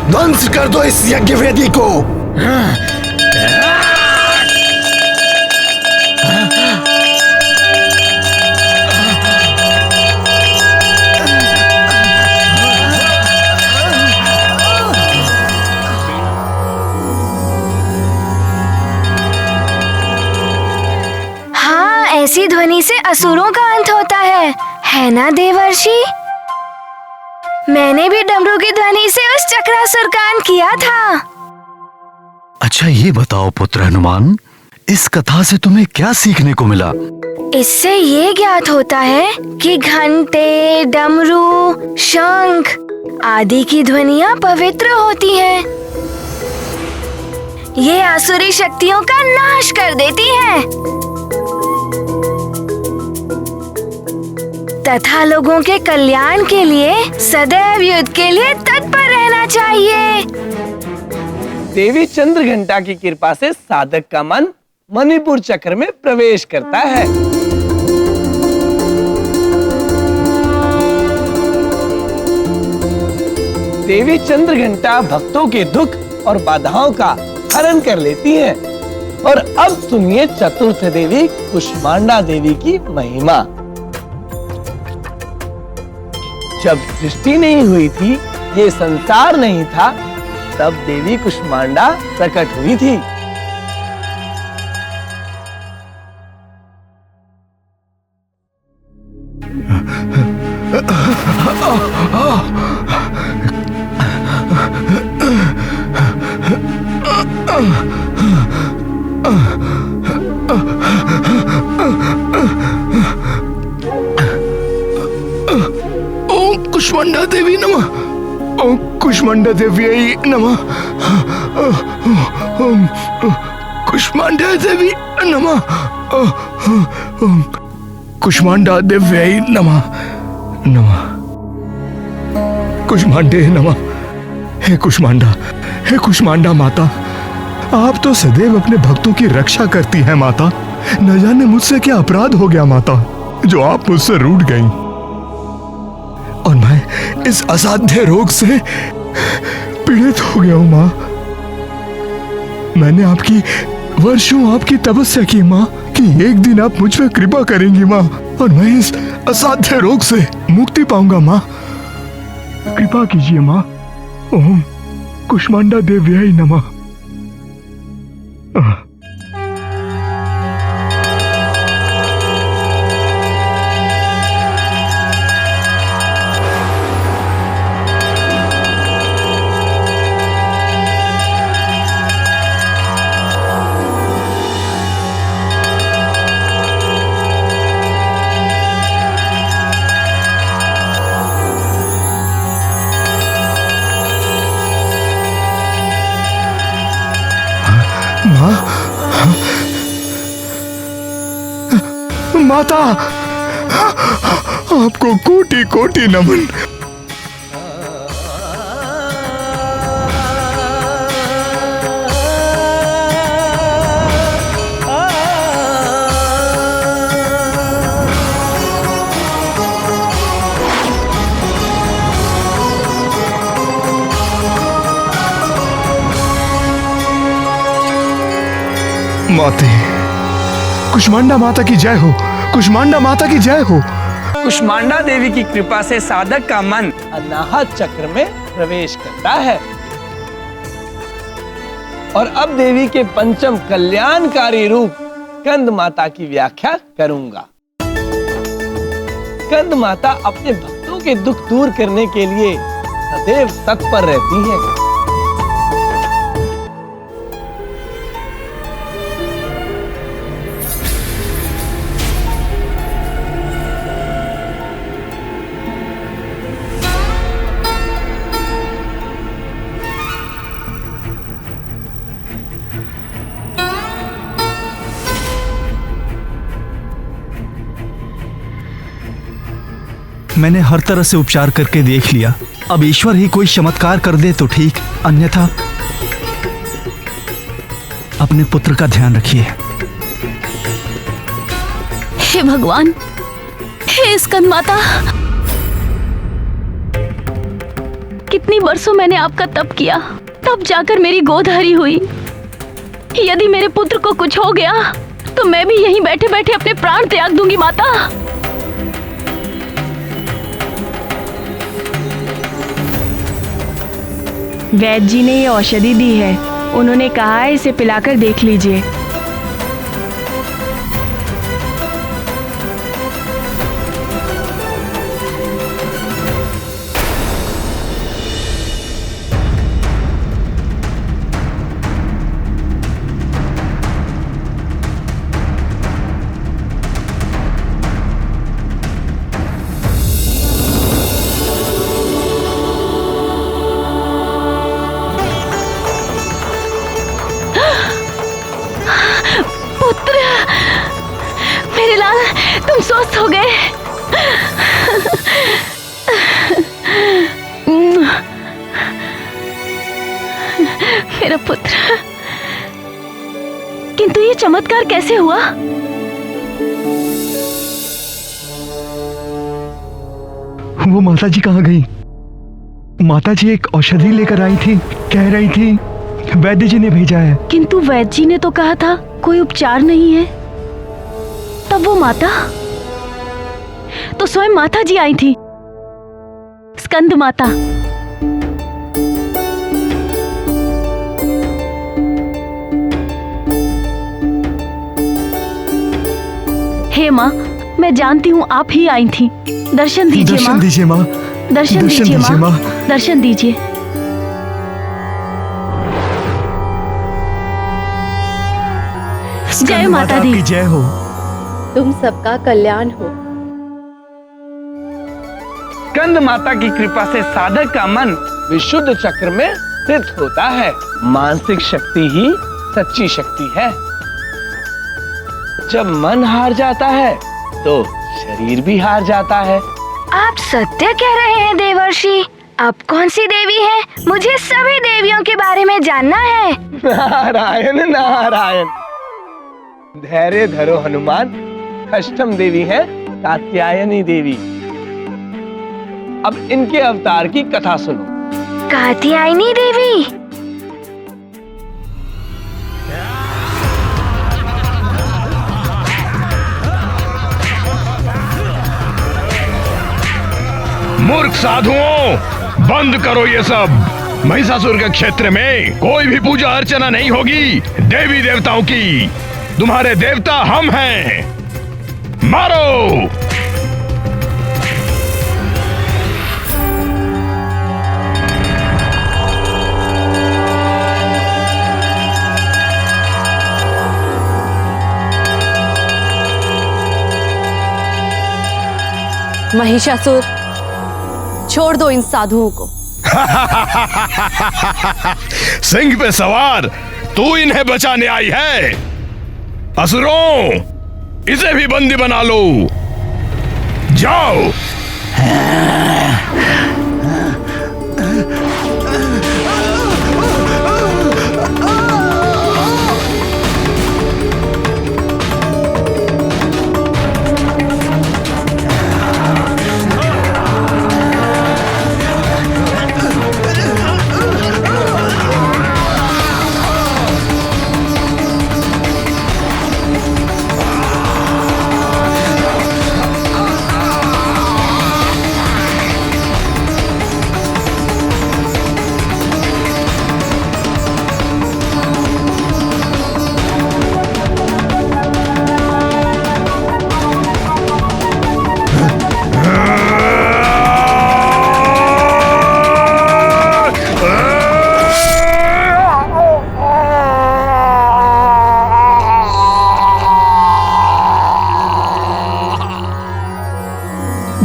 ध्वंस कर दो इस यज्ञ वेदी को। ऐसी ध्वनि से असुरों का अंत होता है ना देवर्षि? मैंने भी डमरू की ध्वनि से उस चक्रासुर का अंत किया था। अच्छा ये बताओ पुत्र हनुमान, इस कथा से तुम्हें क्या सीखने को मिला? इससे ये ज्ञात होता है कि घंटे, डमरू, शंख आदि की ध्वनियाँ पवित्र होती हैं। ये आसुरी शक्तियों का नाश कर देती हैं तथा लोगों के कल्याण के लिए सदैव युद्ध के लिए तत्पर रहना चाहिए। देवी चंद्रघंटा की कृपा से साधक का मन मणिपुर चक्र में प्रवेश करता है। देवी चंद्रघंटा भक्तों के दुख और बाधाओं का हरण कर लेती है। और अब सुनिए चतुर्थ देवी कुष्मांडा देवी की महिमा। जब सृष्टि नहीं हुई थी, ये संसार नहीं था, तब देवी कुष्मांडा प्रकट हुई थी। ओम कुष्मांडा देवी नमः। ओम कुष्मांडा देवी नमः। ओम कुष्मांडा देवी नमः। ओम कुष्मांडा देवी नमः। नमः कुष्मांडे नमः। हे कुष्मांडा, हे कुष्मांडा माता, आप तो सदैव अपने भक्तों की रक्षा करती हैं माता। न जाने मुझसे क्या अपराध हो गया माता, जो आप मुझसे रूठ गईं। और मैं इस असाध्य रोग से पीड़ित हो गया हूं माँ। मैंने आपकी वर्षों आपकी तपस्या की माँ कि एक दिन आप मुझ पर कृपा करेंगी माँ, और मैं इस असाध्य रोग से मुक्ति पाऊंगा माँ। कृपा कीजिए माँ। ओम कुष्मांडा देव्याय नमः। माता, आपको कोटि कोटि नमन। माते, कुष्मांडा माता की जय हो। कुष्मांडा माता की जय हो। कुष्मांडा देवी की कृपा से साधक का मन अनाहत चक्र में प्रवेश करता है। और अब देवी के पंचम कल्याणकारी रूप स्कंद माता की व्याख्या करूंगा। स्कंद माता अपने भक्तों के दुख दूर करने के लिए सदैव तत्पर रहती हैं। मैंने हर तरह से उपचार करके देख लिया। अब ईश्वर ही कोई चमत्कार कर दे तो ठीक, अन्यथा अपने पुत्र का ध्यान रखिए। हे भगवान, हे स्कंद माता, कितनी बरसों मैंने आपका तप किया, तब जाकर मेरी गोद हरी हुई। यदि मेरे पुत्र को कुछ हो गया तो मैं भी यहीं बैठे बैठे अपने प्राण त्याग दूंगी माता। वैद्य जी ने ये औषधि दी है, उन्होंने कहा है इसे पिलाकर देख लीजिए। तुम स्वस्थ हो गए। मेरा पुत्र, किंतु ये चमत्कार कैसे हुआ? वो माता जी कहाँ गई? माता जी एक औषधि लेकर आई थी, कह रही थी वैद्य जी ने भेजा है। किंतु वैद्य जी ने तो कहा था कोई उपचार नहीं है। तब वो माता तो स्वयं माता जी आई थी। स्कंद माता। हे माँ, मैं जानती हूँ आप ही आई थी। दर्शन दीजिए माँ। दर्शन दीजिए माँ। दर्शन दीजिए माँ। दर्शन दीजिए। जय माता दी। जय हो। तुम सबका कल्याण हो। स्कंद माता की कृपा से साधक का मन विशुद्ध चक्र में स्थित होता है। मानसिक शक्ति ही सच्ची शक्ति है। जब मन हार जाता है तो शरीर भी हार जाता है। आप सत्य कह रहे हैं देवर्षि। आप कौन सी देवी है? मुझे सभी देवियों के बारे में जानना है। नारायण नारायण। धैर्य धरो हनुमान। अष्टम देवी है कात्यायनी देवी। अब इनके अवतार की कथा सुनो। कात्यायनी देवी। मूर्ख साधुओं, बंद करो ये सब। महिषासुर के क्षेत्र में कोई भी पूजा अर्चना नहीं होगी देवी देवताओं की। तुम्हारे देवता हम हैं। मारो। महिषासुर, छोड़ दो इन साधुओं को। सिंह पे सवार तू इन्हें बचाने आई है। असुरों, इसे भी बंदी बना लो। जाओ।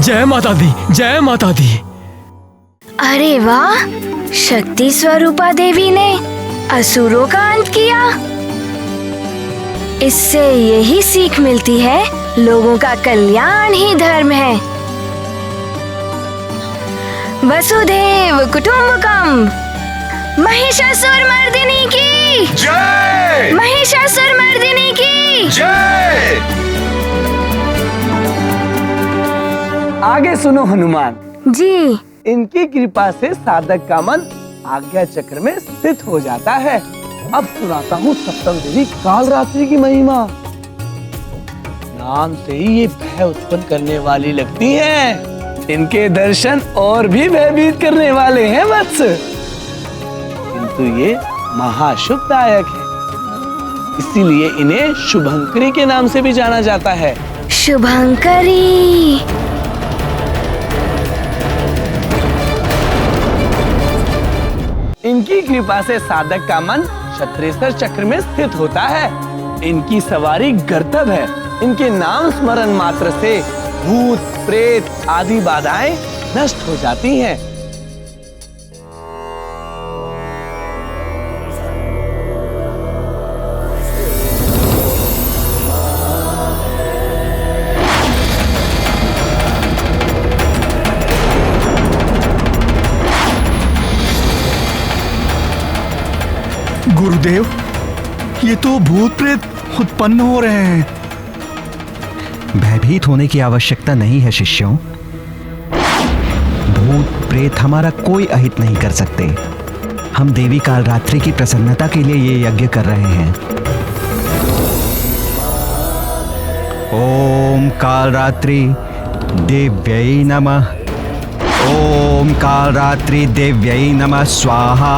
जय माता दी। जय माता दी। अरे वाह, शक्ति स्वरूपा देवी ने असुरों का अंत किया। इससे यही सीख मिलती है, लोगों का कल्याण ही धर्म है। वसुदेव कुटुंबकम। महिषासुर मर्दिनी की जय। महिषासुर मर्दिनी की जय। आगे सुनो हनुमान जी। इनकी कृपा से साधक का मन आज्ञा चक्र में स्थित हो जाता है। अब सुनाता हूँ सप्तम देवी कालरात्रि की महिमा। नाम से ही ये भय उत्पन्न करने वाली लगती हैं। इनके दर्शन और भी भयभीत करने वाले हैं वत्स, किंतु ये महाशुभदायक है। इसीलिए इन्हें शुभंकरी के नाम से भी जाना जाता है। शुभंकरी। इनकी कृपा से साधक का मन क्षत्रेश्वर चक्र में स्थित होता है। इनकी सवारी गर्तभ है। इनके नाम स्मरण मात्र से भूत प्रेत आदि बाधाएं नष्ट हो जाती हैं। गुरुदेव, ये तो भूत प्रेत उत्पन्न हो रहे हैं। भयभीत होने की आवश्यकता नहीं है शिष्यों। भूत प्रेत हमारा कोई अहित नहीं कर सकते। हम देवी कालरात्रि की प्रसन्नता के लिए ये यज्ञ कर रहे हैं। ओम कालरात्रि देव्यै नमः। ओम कालरात्रि देव्यै नमः स्वाहा।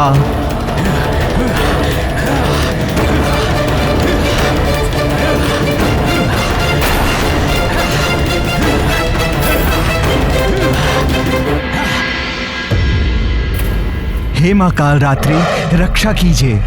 हे मां कालरात्रि, रक्षा कीजिए।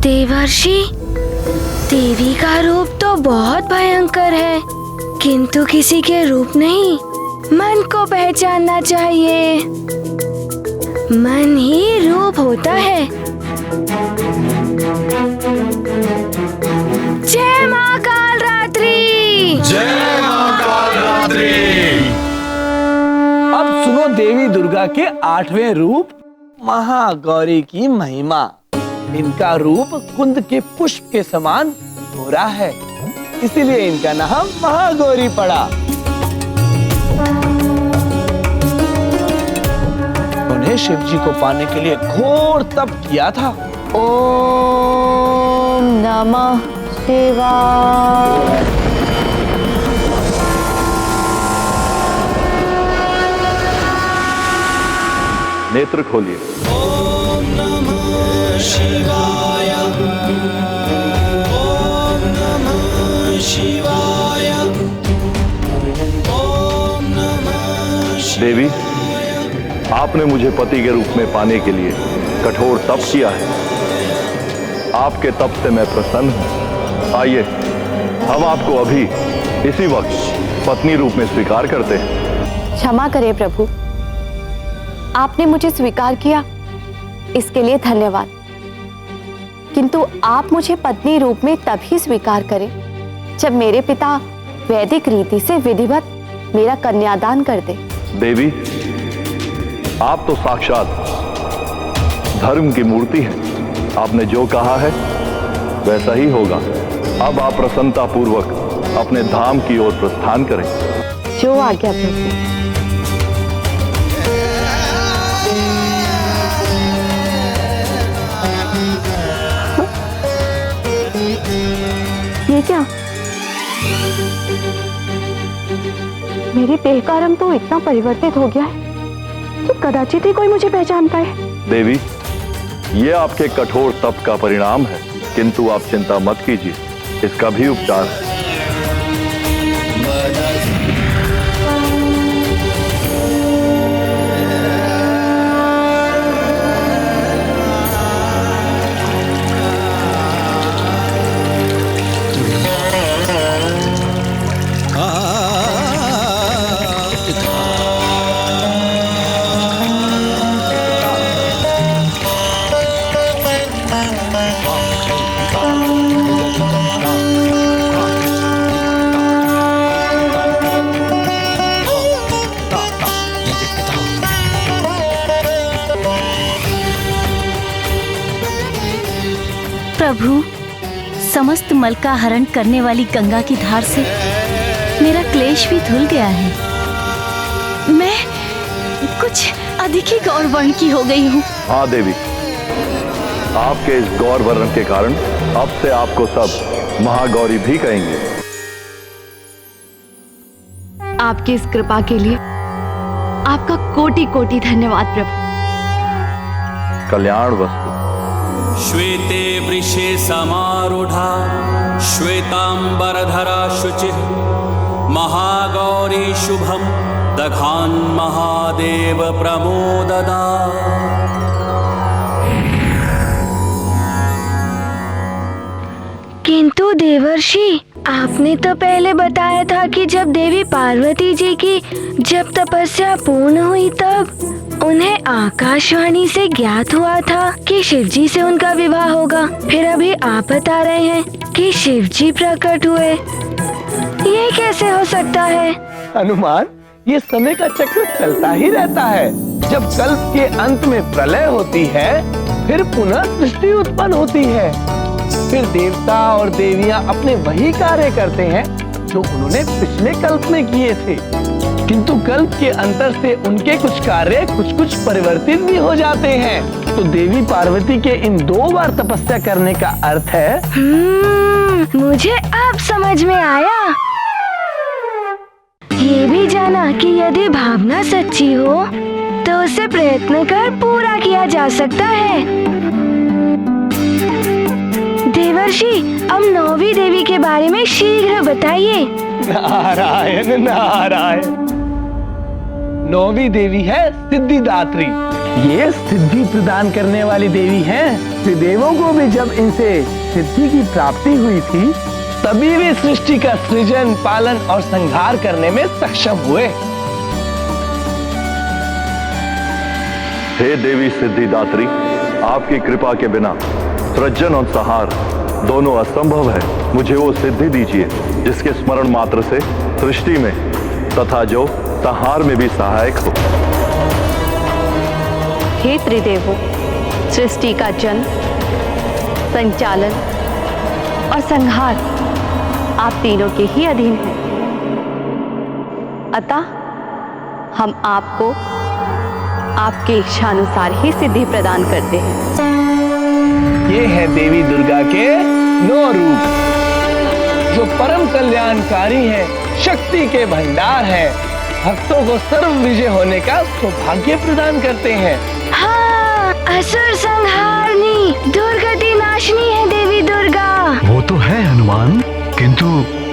देवर्षि, देवी का रूप तो बहुत भयंकर है, किंतु किसी के रूप नहीं, मन को पहचानना चाहिए। मन ही रूप होता है। जय मां कालरात्रि। जय मां कालरात्रि। अब सुनो देवी दुर्गा के 8वें रूप महागौरी की महिमा। इनका रूप कुंद के पुष्प के समान गोरा है, इसीलिए इनका नाम महागौरी पड़ा। उन्हें शिव जी को पाने के लिए घोर तप किया था। ओम नमः शिवाय। नेत्र खोलिए। ओम नमः शिवाय। ओम नमः शिवाय। ओम नमः शिवाय। देवी, आपने मुझे पति के रूप में पाने के लिए कठोर तप किया है। आपके तप से मैं प्रसन्न हूं। आइए, हम आपको अभी इसी वक्त पत्नी रूप में स्वीकार करते हैं। क्षमा करें प्रभु, आपने मुझे स्वीकार किया, इसके लिए धन्यवाद। किंतु आप मुझे पत्नी रूप में तभी स्वीकार करें जब मेरे पिता वैदिक रीति से विधिवत मेरा कन्यादान कर दे। देवी, आप तो साक्षात धर्म की मूर्ति हैं। आपने जो कहा है वैसा ही होगा। अब आप प्रसन्नता पूर्वक अपने धाम की ओर प्रस्थान करें। जो आज्ञा प्रभु। ये क्या? मेरे देह का रंग तो इतना परिवर्तित हो गया है कि कदाचित ही कोई मुझे पहचान पाए। देवी, ये आपके कठोर तप का परिणाम है, किंतु आप चिंता मत कीजिए, इसका भी उपचार है। प्रभु, समस्त मल का हरण करने वाली गंगा की धार से मेरा क्लेश भी धुल गया है। मैं कुछ अधिक ही गौर वर्ण की हो गई हूँ। हाँ देवी, आपके इस गौर वर्ण के कारण अब से आपको सब महागौरी भी कहेंगे। आपकी इस कृपा के लिए आपका कोटि कोटि धन्यवाद प्रभु। कल्याण वस्तु। श्वेते वृषे समारूढ़ा श्वेतांबरधरा शुचिः महागौरी शुभम दघान महादेव प्रमोददा। किंतु देवर्षि, आपने तो पहले बताया था कि जब देवी पार्वती जी की जब तपस्या पूर्ण हुई तब उन्हें आकाशवाणी से ज्ञात हुआ था कि शिवजी से उनका विवाह होगा। फिर अभी आप बता रहे हैं कि शिवजी प्रकट हुए। ये कैसे हो सकता है? हनुमान, ये समय का चक्र चलता ही रहता है। जब कल्प के अंत में प्रलय होती है, फिर पुनः सृष्टि उत्पन्न होती है। फिर देवता और देवियां अपने वही कार्य करते हैं जो उन्होंने पिछले कल्प में किए थे, किंतु कल्प के अंतर से उनके कुछ कार्य कुछ परिवर्तित भी हो जाते हैं। तो देवी पार्वती के इन 2 बार तपस्या करने का अर्थ है। मुझे अब समझ में आया। ये भी जाना कि यदि भावना सच्ची हो तो उसे प्रयत्न कर पूरा किया जा सकता है। देवर्षि, अब 9वीं देवी के बारे में शीघ्र बताइए। नारायण नारायण। 9वीं देवी है सिद्धिदात्री। ये सिद्धि प्रदान करने वाली देवी हैं। त्रिदेवों को भी जब इनसे सिद्धि की प्राप्ति हुई थी, तभी वे सृष्टि का सृजन, पालन और संहार करने में सक्षम हुए। हे देवी सिद्धिदात्री, आपकी कृपा के बिना सृजन और संहार दोनों असंभव है। मुझे वो सिद्धि दीजिए जिसके स्मरण मात्र से सृष्टि में तथा जो संहार में भी सहायक हो। हे त्रिदेवों, सृष्टि का जन्म, संचालन और संहार आप तीनों के ही अधीन हैं। अतः हम आपको आपके इच्छानुसार ही सिद्धि प्रदान करते हैं। ये है देवी दुर्गा के 9 रूप, जो परम कल्याणकारी है, शक्ति के भंडार है, भक्तों को सर्व विजय होने का सौभाग्य प्रदान करते हैं। हाँ, असुर संहारनी, दुर्गति नाशनी है देवी दुर्गा। वो तो है हनुमान, किंतु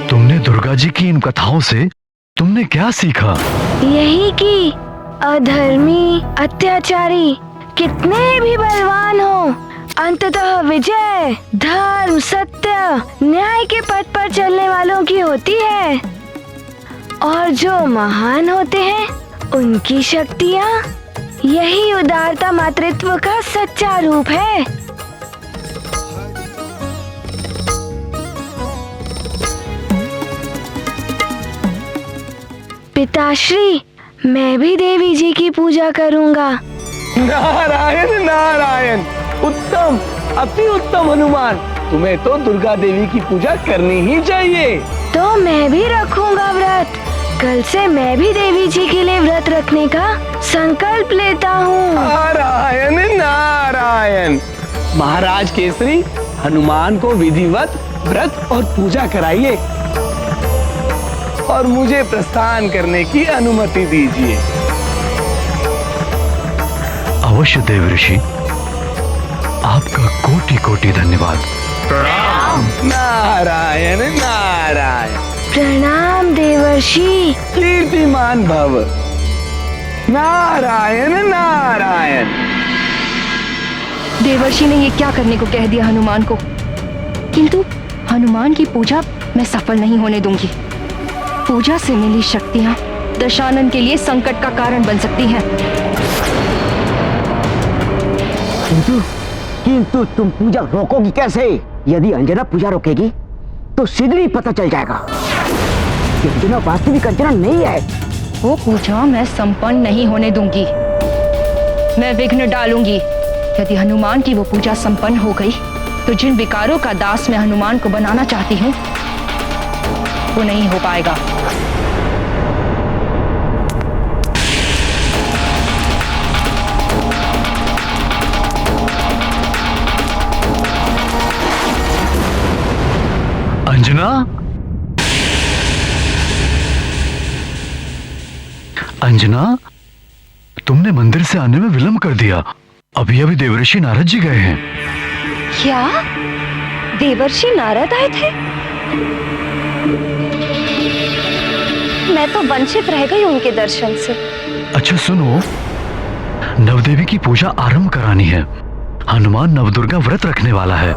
तुमने दुर्गा जी की इन कथाओं से तुमने क्या सीखा? यही कि अधर्मी, अत्याचारी कितने भी बलवान हो, अंततः विजय धर्म, सत्य, न्याय के पथ पर चलने वालों की होती है। और जो महान होते हैं उनकी शक्तियाँ, यही उदारता मातृत्व का सच्चा रूप है। पिताश्री, मैं भी देवी जी की पूजा करूँगा। नारायण नारायण, उत्तम, अति उत्तम हनुमान। तुम्हें तो दुर्गा देवी की पूजा करनी ही चाहिए। तो मैं भी रखूंगा व्रत। कल से मैं भी देवी जी के लिए व्रत रखने का संकल्प लेता हूँ। नारायण नारायण। महाराज केसरी, हनुमान को विधिवत व्रत और पूजा कराइए और मुझे प्रस्थान करने की अनुमति दीजिए। अवश्य देवर्षि, आपका कोटि कोटि धन्यवाद। प्रणाम। नारायण नारायण। प्रणाम देवर्षि। कीर्तिमान भव। नारायण नारायण। देवर्षि ने ये क्या करने को कह दिया हनुमान को, किंतु हनुमान की पूजा मैं सफल नहीं होने दूंगी। पूजा से मिली शक्तियां दशानन के लिए संकट का कारण बन सकती हैं। किंतु तुम पूजा रोकोगी कैसे? यदि अंजना पूजा रोकेगी तो शीघ्र ही पता चल जाएगा कि अंजना वास्तविक अंजना नहीं है। वो पूजा मैं संपन्न नहीं होने दूंगी। मैं विघ्न डालूंगी। यदि हनुमान की वो पूजा संपन्न हो गई तो जिन विकारों का दास मैं हनुमान को बनाना चाहती हूँ वो नहीं हो पाएगा। अंजना, अंजना, तुमने मंदिर से आने में विलंब कर दिया। अभी अभी देवर्षि नारद जी गए हैं। क्या देवर्षि नारद आए थे? मैं तो वंचित रह गई उनके दर्शन से। अच्छा सुनो, नवदेवी की पूजा आरंभ करानी है। हनुमान नवदुर्गा व्रत रखने वाला है।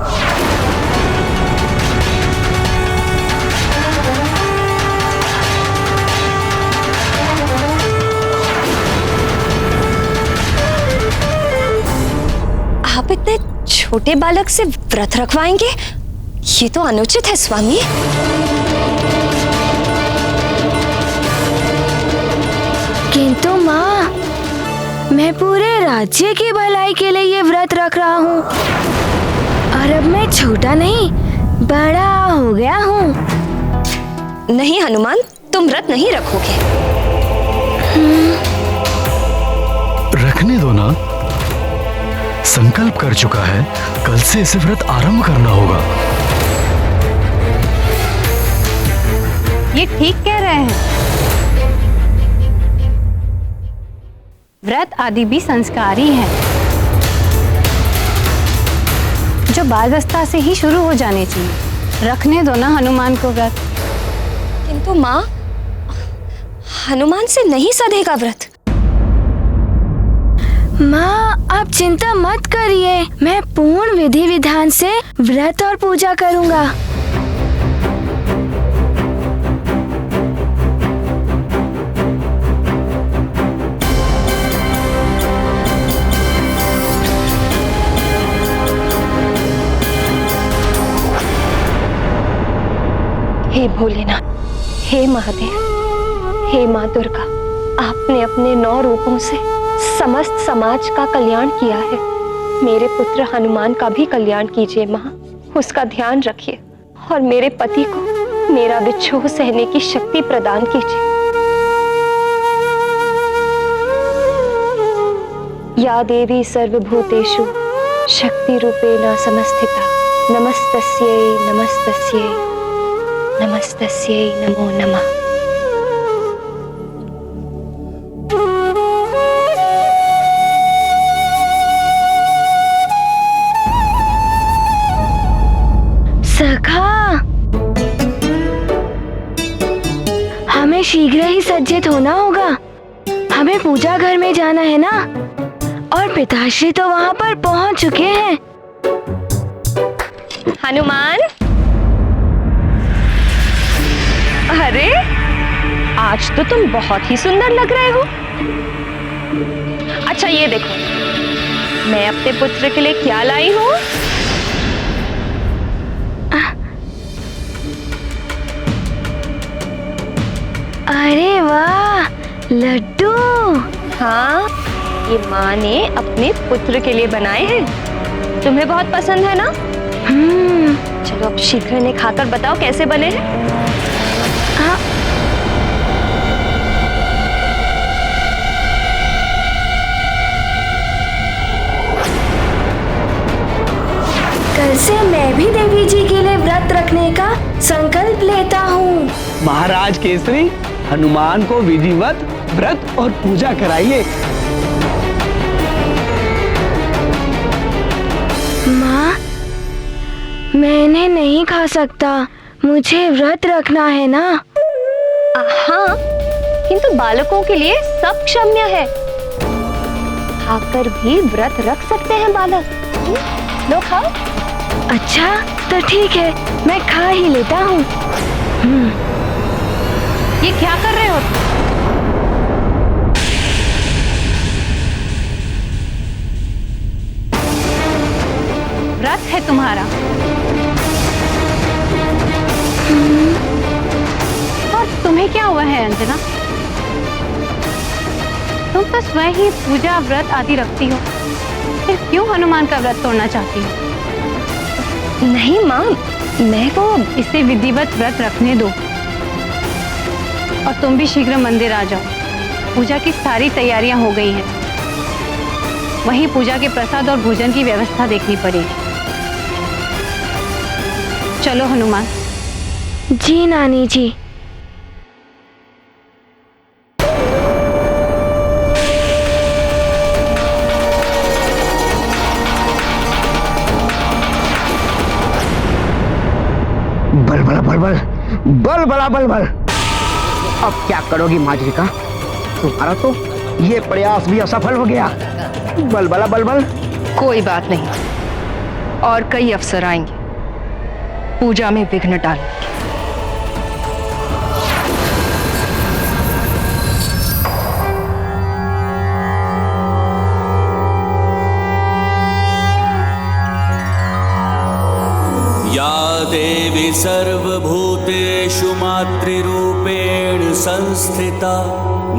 छोटे बालक से व्रत रखवाएंगे? ये तो अनुचित है स्वामी। किंतु माँ, मैं पूरे राज्य की भलाई के लिए ये व्रत रख रहा हूँ और अब मैं छोटा नहीं बड़ा हो गया हूँ। नहीं हनुमान, तुम व्रत नहीं रखोगे। रखने दो ना, संकल्प कर चुका है, कल से इसे व्रत आरंभ करना होगा। ये ठीक कह रहे हैं। व्रत आदि भी संस्कार ही है जो बाल्यावस्था से ही शुरू हो जाने चाहिए। रखने दो ना हनुमान को व्रत। किंतु माँ, हनुमान से नहीं सधेगा व्रत। माँ, आप चिंता मत करिए, मैं पूर्ण विधि विधान से व्रत और पूजा करूँगा। हे भोलेनाथ, हे महादेव, हे माँ दुर्गा, आपने अपने 9 रूपों से समस्त समाज का कल्याण किया है। मेरे पुत्र हनुमान का भी कल्याण कीजिए माँ, उसका ध्यान रखिए और मेरे पति को मेरा विक्षोभ सहने की शक्ति प्रदान कीजिए। या देवी सर्वभूतेषु शक्ति रूपेण समस्थिता, नमस्तस्यै नमस्तस्यै नमस्तस्यै नमो नमः। सखा, हमें शीघ्र ही सज्जित होना होगा। हमें पूजा घर में जाना है ना, और पिताश्री तो वहाँ पर पहुँच चुके हैं। हनुमान, अरे आज तो तुम बहुत ही सुंदर लग रहे हो। अच्छा ये देखो, मैं अपने पुत्र के लिए क्या लाई हूँ। अरे वाह, लड्डू। हाँ, ये माँ ने अपने पुत्र के लिए बनाए हैं। तुम्हें बहुत पसंद है ना? चलो अब शीघ्र इन्हें खाकर बताओ कैसे बने हैं। कल से मैं भी देवी जी के लिए व्रत रखने का संकल्प लेता हूँ। महाराज केसरी, हनुमान को विधिवत व्रत और पूजा कराइए। माँ, मैं इन्हें नहीं खा सकता, मुझे व्रत रखना है ना। हाँ, किंतु बालकों के लिए सब क्षम्य है। खाकर भी व्रत रख सकते हैं बालक। लो खाओ। अच्छा तो ठीक है, मैं खा ही लेता हूँ। ये क्या कर रहे हो? व्रत है तुम्हारा और तुम्हें क्या हुआ है अंजना? तुम तो स्वयं ही पूजा व्रत आदि रखती हो, फिर क्यों हनुमान का व्रत तोड़ना चाहती हो? नहीं माँ, मैं वो इसे विधिवत व्रत रखने दो और तुम भी शीघ्र मंदिर आ जाओ। पूजा की सारी तैयारियां हो गई हैं। वहीं पूजा के प्रसाद और भोजन की व्यवस्था देखनी पड़ेगी। चलो हनुमान। जी नानी जी। बल बला बल बल बल बला बल बल। अब क्या करोगी माजरिका? तुम्हारा तो ये प्रयास भी असफल हो गया। बल बला बल बल। कोई बात नहीं, और कई अवसर आएंगे पूजा में विघ्न डालने के। सर्वभूतेषु मातृरूपेण संस्थिता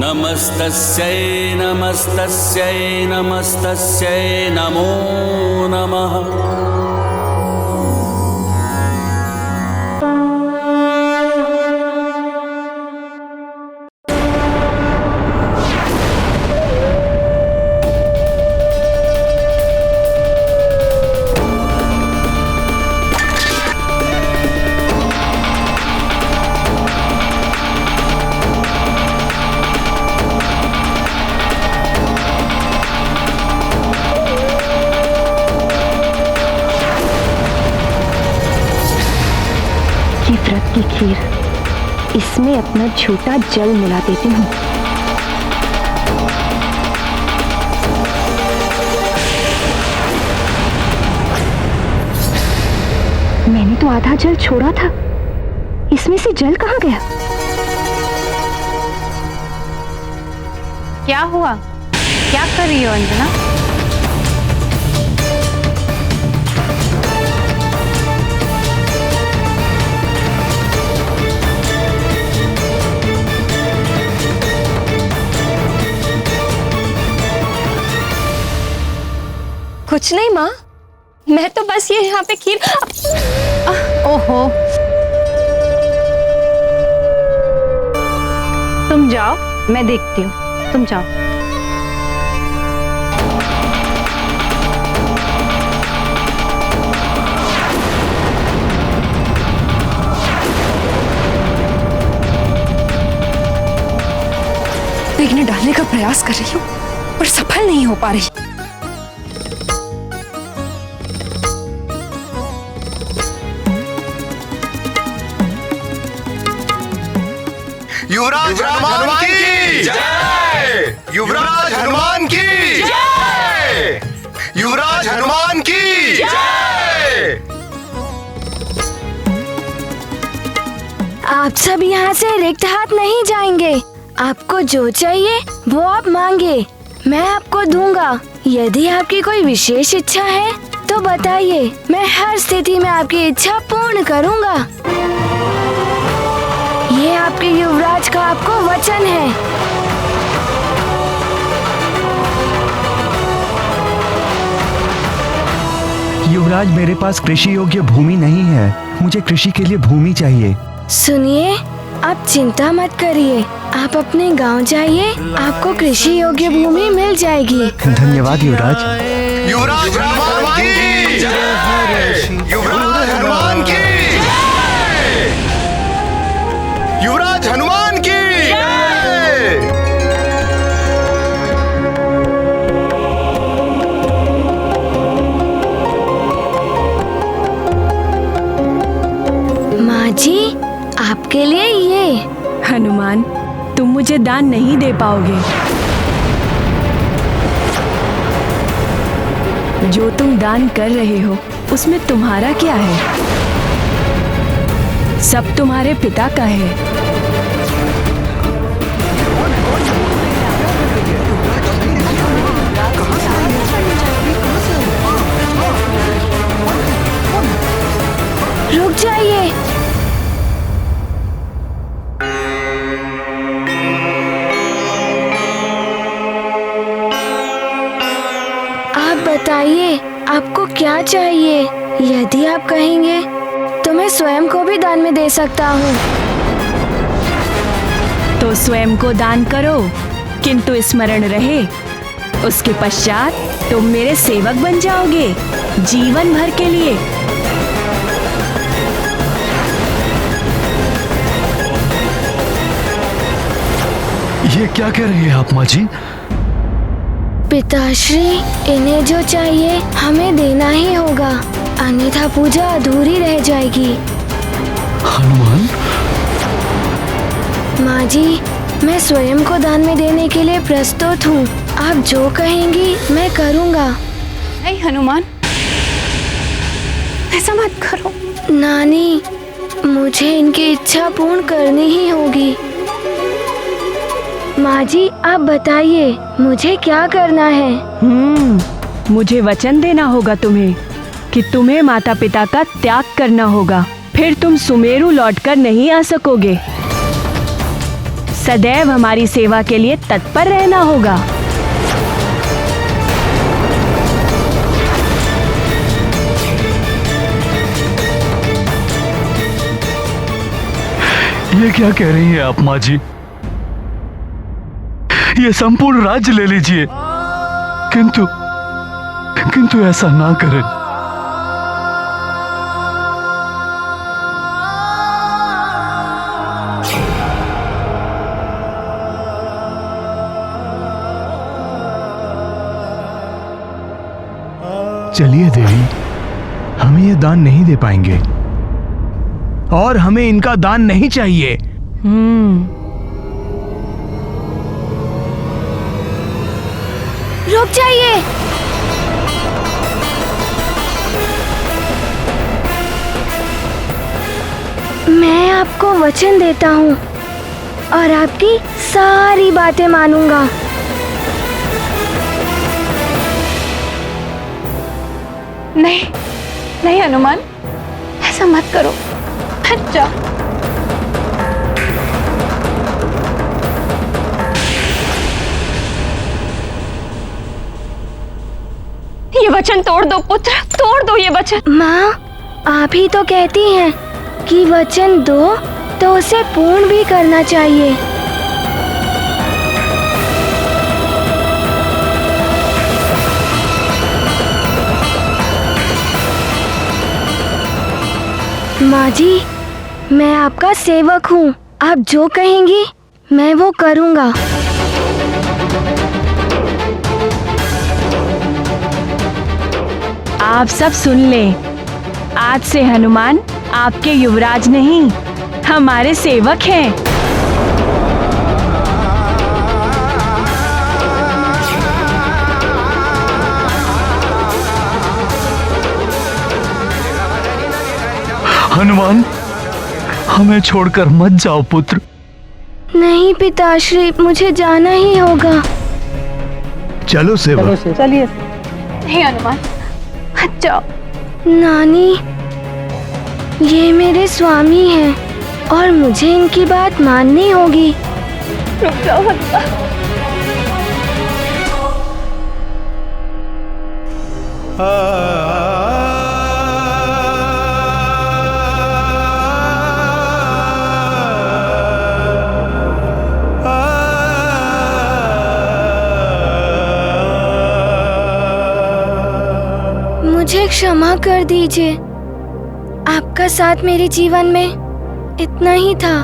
नमस्तस्यै नमस्तस्यै नमस्तस्यै नमो नमः। व्रत की खीर, इसमें अपना झूठा जल मिला देती हूँ। मैंने तो आधा जल छोड़ा था, इसमें से जल कहाँ गया? क्या हुआ? क्या कर रही हो अंजना? कुछ नहीं माँ, मैं तो बस ये यहाँ पे खीर। ओहो, तुम जाओ, मैं देखती हूँ, तुम जाओ। विघ्न डालने का प्रयास कर रही हूँ पर सफल नहीं हो पा रही। युवराज हनुमान की जय! युवराज हनुमान की जय! युवराज हनुमान की जय! आप सब यहाँ से रिक्त हाथ नहीं जाएंगे। आपको जो चाहिए वो आप मांगे, मैं आपको दूंगा। यदि आपकी कोई विशेष इच्छा है तो बताइए, मैं हर स्थिति में आपकी इच्छा पूर्ण करूंगा। ये आपके युवराज का आपको वचन है। युवराज, मेरे पास कृषि योग्य भूमि नहीं है, मुझे कृषि के लिए भूमि चाहिए। सुनिए, आप चिंता मत करिए, आप अपने गांव जाइए, आपको कृषि योग्य भूमि मिल जाएगी। धन्यवाद युवराज। युवराज हनुमान की जय! युवराज हनुमान की जय! युवराज हनुमान की जय! माँ जी, आपके लिए ये। हनुमान, तुम मुझे दान नहीं दे पाओगे। जो तुम दान कर रहे हो उसमें तुम्हारा क्या है? सब तुम्हारे पिता का है। रुक जाइए। आप बताइए, आपको क्या चाहिए? यदि आप कहेंगे तो मैं स्वयं को भी दान में दे सकता हूँ। तो स्वयं को दान करो, किंतु स्मरण रहे उसके पश्चात तुम मेरे सेवक बन जाओगे जीवन भर के लिए। ये क्या कह रही है आप माँ जी? पिताश्री, इन्हें जो चाहिए हमें देना ही होगा, अन्यथा पूजा अधूरी रह जाएगी। हनुमान? माँ जी, मैं स्वयं को दान में देने के लिए प्रस्तुत हूँ। आप जो कहेंगी मैं करूँगा। नहीं हनुमान, ऐसा मत करो। नानी, मुझे इनकी इच्छा पूर्ण करनी ही होगी। माँ जी, आप बताइए मुझे क्या करना है? मुझे वचन देना होगा तुम्हें कि तुम्हें माता पिता का त्याग करना होगा, फिर तुम सुमेरु लौटकर नहीं आ सकोगे। सदैव हमारी सेवा के लिए तत्पर रहना होगा। ये क्या कह रही हैं आप माँ जी? ये संपूर्ण राज्य ले लीजिए, किंतु ऐसा ना करें। चलिए देवी, हम ये दान नहीं दे पाएंगे और हमें इनका दान नहीं चाहिए। रुक जाइए। मैं आपको वचन देता हूँ और आपकी सारी बातें मानूंगा। नहीं नहीं हनुमान, ऐसा मत करो, हट जाओ। ये वचन तोड़ दो पुत्र, तोड़ दो ये वचन। माँ, आप ही तो कहती हैं कि वचन दो तो उसे पूर्ण भी करना चाहिए। माँ जी, मैं आपका सेवक हूँ। आप जो कहेंगी मैं वो करूँगा। आप सब सुन लें, आज से हनुमान आपके युवराज नहीं, हमारे सेवक हैं। हनुमान, हमें छोड़कर मत जाओ पुत्र। नहीं पिताश्री, मुझे जाना ही होगा। चलो सेवक। चलिए। नहीं हनुमान, हट जाओ। नानी, ये मेरे स्वामी हैं और मुझे इनकी बात माननी होगी। रुक जाओ हनुमान। मुझे क्षमा कर दीजिए। आपका साथ मेरे जीवन में इतना ही था।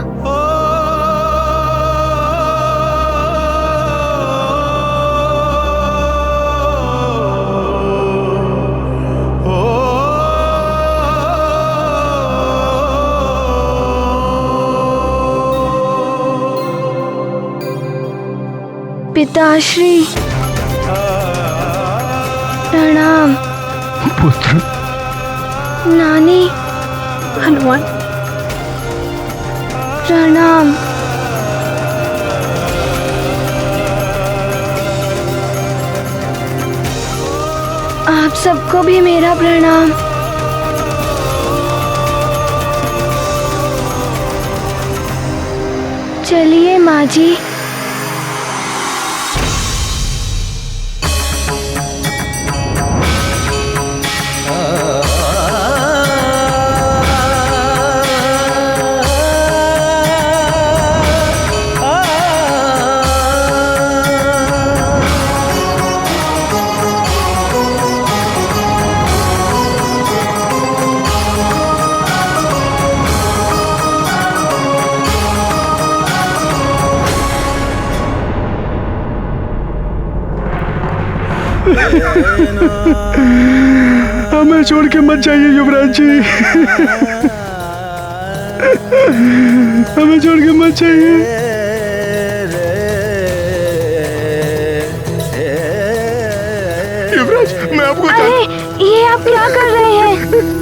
पिताश्री, प्रणाम। पुत्र। नानी। हनुमान, प्रणाम। आप सबको भी मेरा प्रणाम। चलिए माँ जी। हमें छोड़ के मत जाइए युवराज जी। हमें छोड़ के मत जाइए। युवराज, मैं आपको अरे, ये आप क्या कर रहे हैं?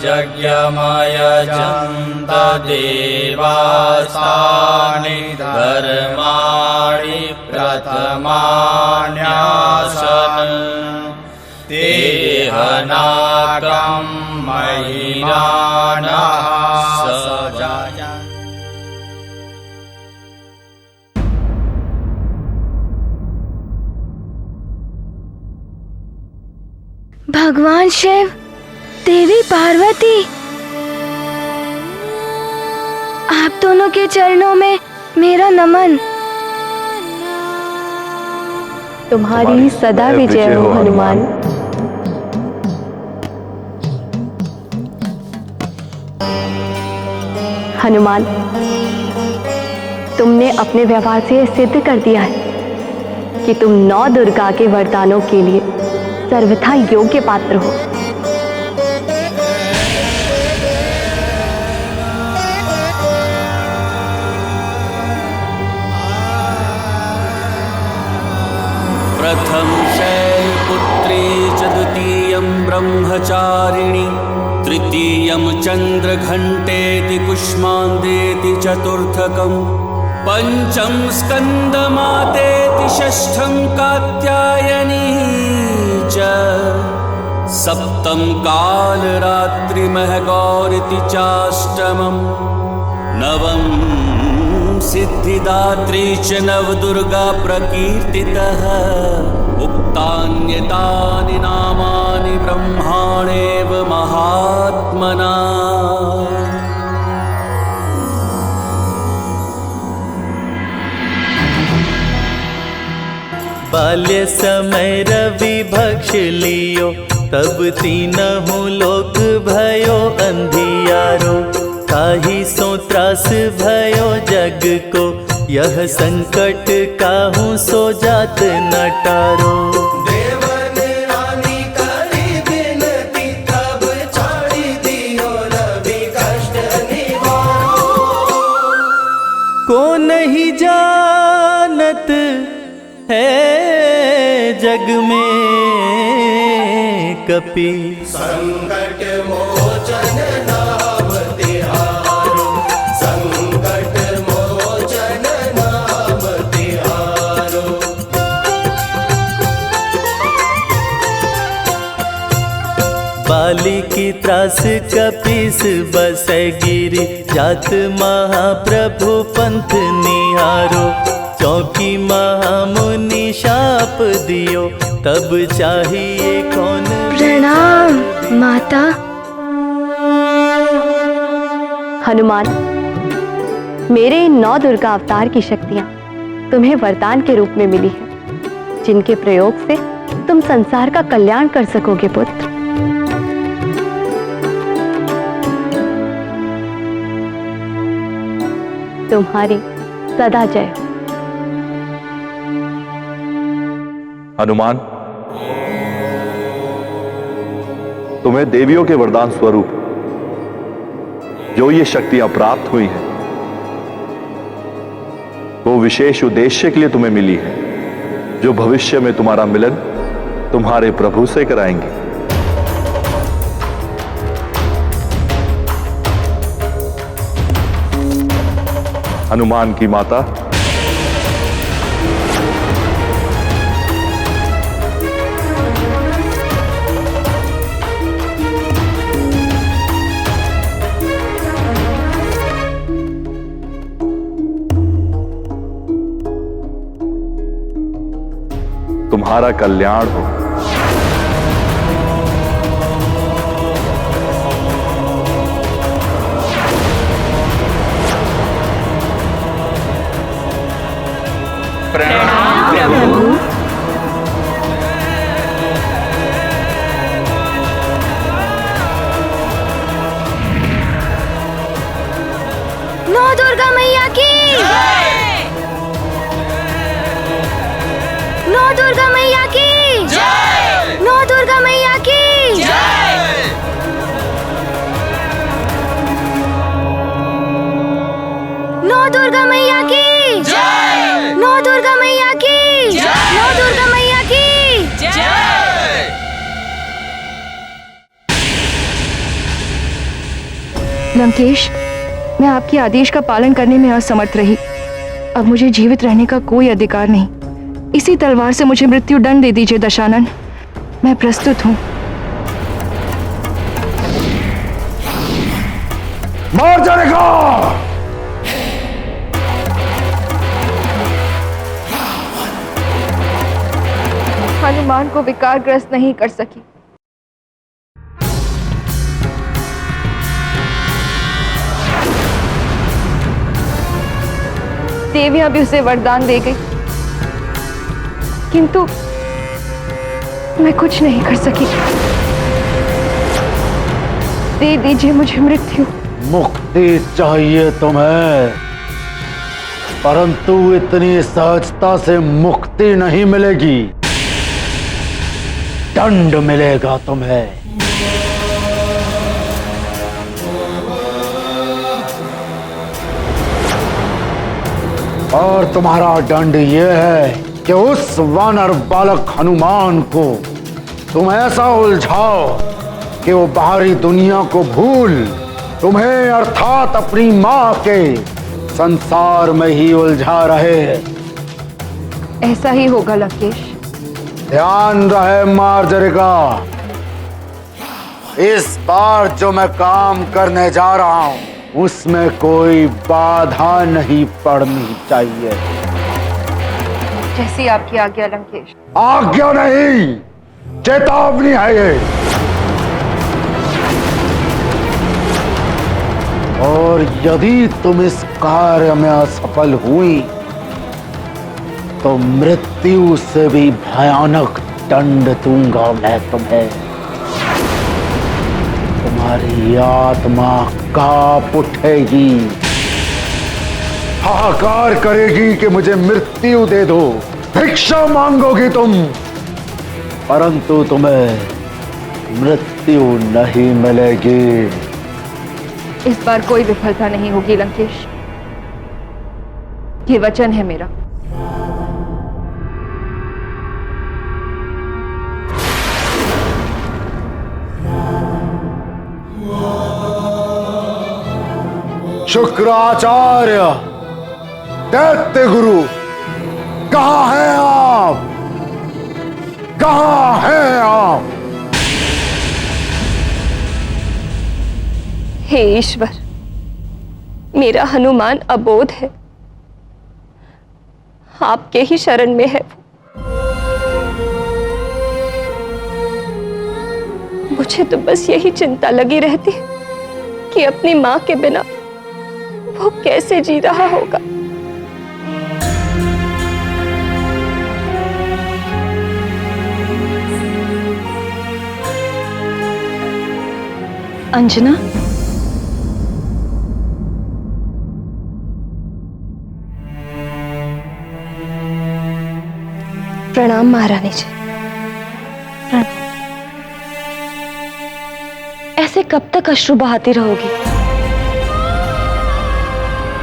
यज्ञमयजन्त देवास्तानि धर्माणि प्रथमान्यासन् तेहनाकं महिमानः सजाय। भगवान शिव, देवी पार्वती, आप दोनों के चरणों में मेरा नमन। तुम्हारी सदा विजय हो हनुमान। हनुमान, तुमने अपने व्यवहार से यह सिद्ध कर दिया है कि तुम 9 दुर्गा के वरदानों के लिए सर्वथा योग्य पात्र हो। प्रथम शैलपुत्री च द्वितीयं ब्रह्मचारिणी तृतीयं चन्द्रघण्टेति कुष्माण्डेति चतुर्थकम् पंचम स्कंदमातेति षष्ठं कात्यायनी च सप्तम कालरात्रिमहगौरिति चाष्टमम् नवम सिद्धिदात्री च नवदुर्गा प्रकीर्तितः उक्तान्येतानि नामानि ब्रह्माणेव महात्मना। बाल्य समय रवि भक्ष लियो तब तीनहु लोक भयो अंधियारो काहि सो त्रास भयो जग को यह संकट काहू सो जात न टारो। को नहीं जानत है जग में कपि संकट मोचन नाम तिहारो संकट मोचन नाम तिहारो। बाली की त्रास कपीस बसै गिरी जात महाप्रभु पंथ निहारो चौकी महामुनि शाप दियो तब चाहिए कौन। प्रणाम माता। हनुमान, मेरे इन 9 दुर्गा अवतार की शक्तियां तुम्हें वरदान के रूप में मिली हैं, जिनके प्रयोग से तुम संसार का कल्याण कर सकोगे पुत्र। तुम्हारी सदा जय हो। हनुमान, तुम्हें देवियों के वरदान स्वरूप जो ये शक्तियां प्राप्त हुई हैं वो विशेष उद्देश्य के लिए तुम्हें मिली है जो भविष्य में तुम्हारा मिलन तुम्हारे प्रभु से कराएंगे। हनुमान की माता, तुम्हारा कल्याण हो। प्रणाम प्रभु। 9 दुर्गा मैया की जय। 9 दुर्गा मैया की जय। 9 दुर्गा मैया की जय। 9 दुर्गा मैया की जय। 9 दुर्गा मैया लंकेश, मैं आपके आदेश का पालन करने में असमर्थ रही। अब मुझे जीवित रहने का कोई अधिकार नहीं। इसी तलवार से मुझे मृत्यु दंड दे दीजिए दशानन। मैं प्रस्तुत हूँ। मार जाएगा। हनुमान को विकारग्रस्त नहीं कर सकी। देवियां भी उसे वरदान दे गई, किंतु मैं कुछ नहीं कर सकी। दे दीजिए मुझे मृत्यु। मुक्ति चाहिए तुम्हें, परंतु इतनी सहजता से मुक्ति नहीं मिलेगी। दंड मिलेगा तुम्हें। और तुम्हारा दंड यह है कि उस वानर बालक हनुमान को तुम ऐसा उलझाओ कि वो बाहरी दुनिया को भूल तुम्हें अर्थात अपनी मां के संसार में ही उलझा रहे। ऐसा ही होगा लंकेश। ध्यान रहे मार्जरिका, इस बार जो मैं काम करने जा रहा हूं उसमें कोई बाधा नहीं पड़नी चाहिए। जैसी आपकी आज्ञा लंकेश। आज्ञा नहीं, चेतावनी है ये। और यदि तुम इस कार्य में असफल हुई तो मृत्यु से भी भयानक दंड दूंगा मैं तुम्हें। तुम्हारी आत्मा कांप उठेगी, हाहाकार करेगी कि मुझे मृत्यु दे दो। भिक्षा मांगोगी तुम, परंतु तुम्हें मृत्यु नहीं मिलेगी। इस बार कोई विफलता नहीं होगी लंकेश, ये वचन है मेरा। शुक्राचार्य, दैत्य गुरु, कहां हैं आप? कहां हैं आप? हे ईश्वर, मेरा हनुमान अबोध है, आपके ही शरण में है वो। मुझे तो बस यही चिंता लगी रहती कि अपनी मां के बिना वो कैसे जी रहा होगा। अंजना, प्रणाम महारानी जी। ऐसे कब तक अश्रु बहाती रहोगी?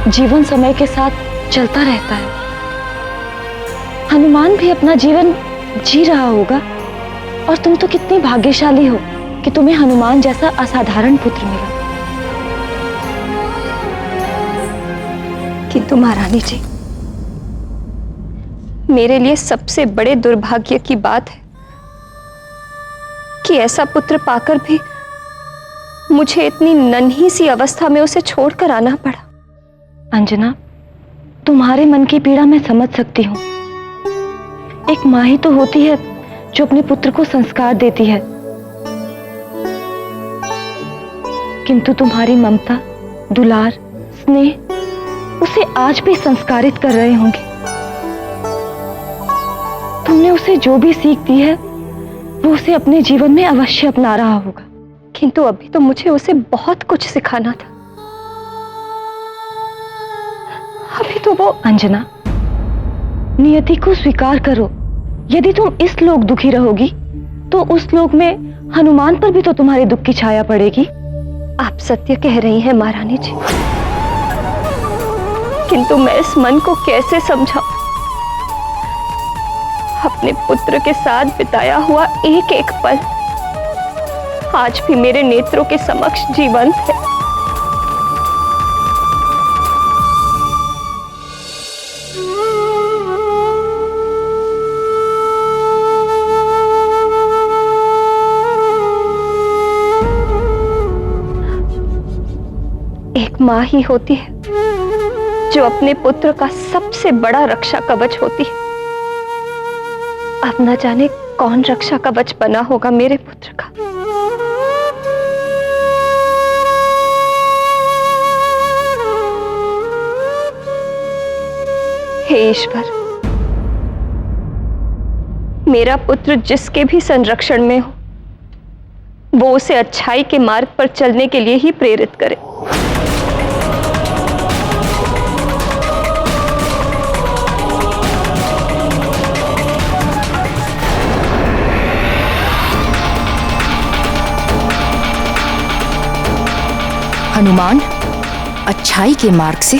जीवन समय के साथ चलता रहता है। हनुमान भी अपना जीवन जी रहा होगा, और तुम तो कितनी भाग्यशाली हो कि तुम्हें हनुमान जैसा असाधारण पुत्र मिला। किंतु महारानी जी, मेरे लिए सबसे बड़े दुर्भाग्य की बात है कि ऐसा पुत्र पाकर भी मुझे इतनी नन्ही सी अवस्था में उसे छोड़कर आना पड़ा। अंजना, तुम्हारे मन की पीड़ा मैं समझ सकती हूँ। एक माँ ही तो होती है जो अपने पुत्र को संस्कार देती है, किंतु तुम्हारी ममता, दुलार, स्नेह उसे आज भी संस्कारित कर रहे होंगे। तुमने उसे जो भी सीख दी है वो उसे अपने जीवन में अवश्य अपना रहा होगा। किंतु अभी तो मुझे उसे बहुत कुछ सिखाना था। अभी तो वो। अंजना, नियति को स्वीकार करो। यदि तुम इस लोक दुखी रहोगी तो उस लोक में हनुमान पर भी तो तुम्हारे दुख की छाया पड़ेगी। आप सत्य कह रही हैं महारानी जी, किंतु मैं इस मन को कैसे समझाऊं? अपने पुत्र के साथ बिताया हुआ एक एक पल आज भी मेरे नेत्रों के समक्ष जीवंत है। एक माँ ही होती है जो अपने पुत्र का सबसे बड़ा रक्षा कवच होती है। अब न जाने कौन रक्षा कवच बना होगा मेरे पुत्र का। हे ईश्वर, मेरा पुत्र जिसके भी संरक्षण में हो, वो उसे अच्छाई के मार्ग पर चलने के लिए ही प्रेरित करे। हनुमान, अच्छाई के मार्ग से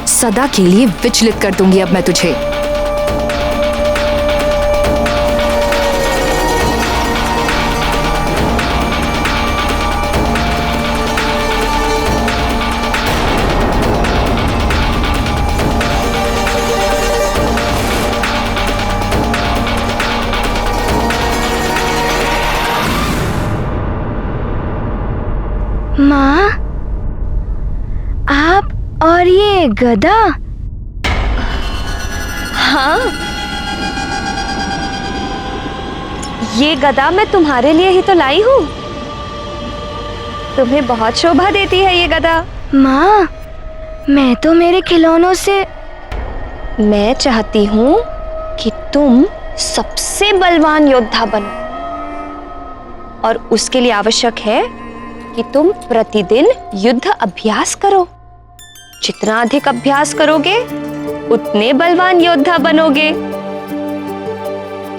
सदा के लिए विचलित कर दूंगी अब मैं तुझे। माँ, आप और ये गदा? हाँ, ये गदा मैं तुम्हारे लिए ही तो लाई हूँ। तुम्हें बहुत शोभा देती है ये गदा। माँ, मैं तो मेरे खिलौनों से। मैं चाहती हूँ कि तुम सबसे बलवान योद्धा बनो, और उसके लिए आवश्यक है कि तुम प्रतिदिन युद्ध अभ्यास करो। जितना अधिक अभ्यास करोगे उतने बलवान योद्धा बनोगे।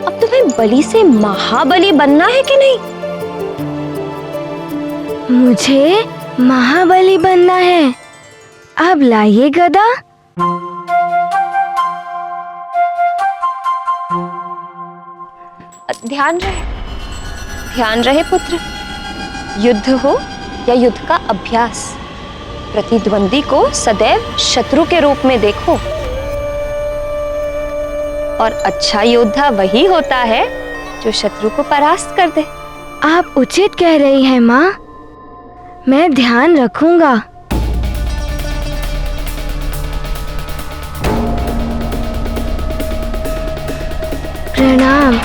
अब तुम्हें बलि से महाबली बनना है कि नहीं? मुझे महाबली बनना है। अब लाइए गदा। ध्यान रहे पुत्र। युद्ध हो या युद्ध का अभ्यास, प्रतिद्वंदी को सदैव शत्रु के रूप में देखो। और अच्छा योद्धा वही होता है जो शत्रु को परास्त कर दे। आप उचित कह रही हैं माँ, मैं ध्यान रखूंगा। प्रणाम।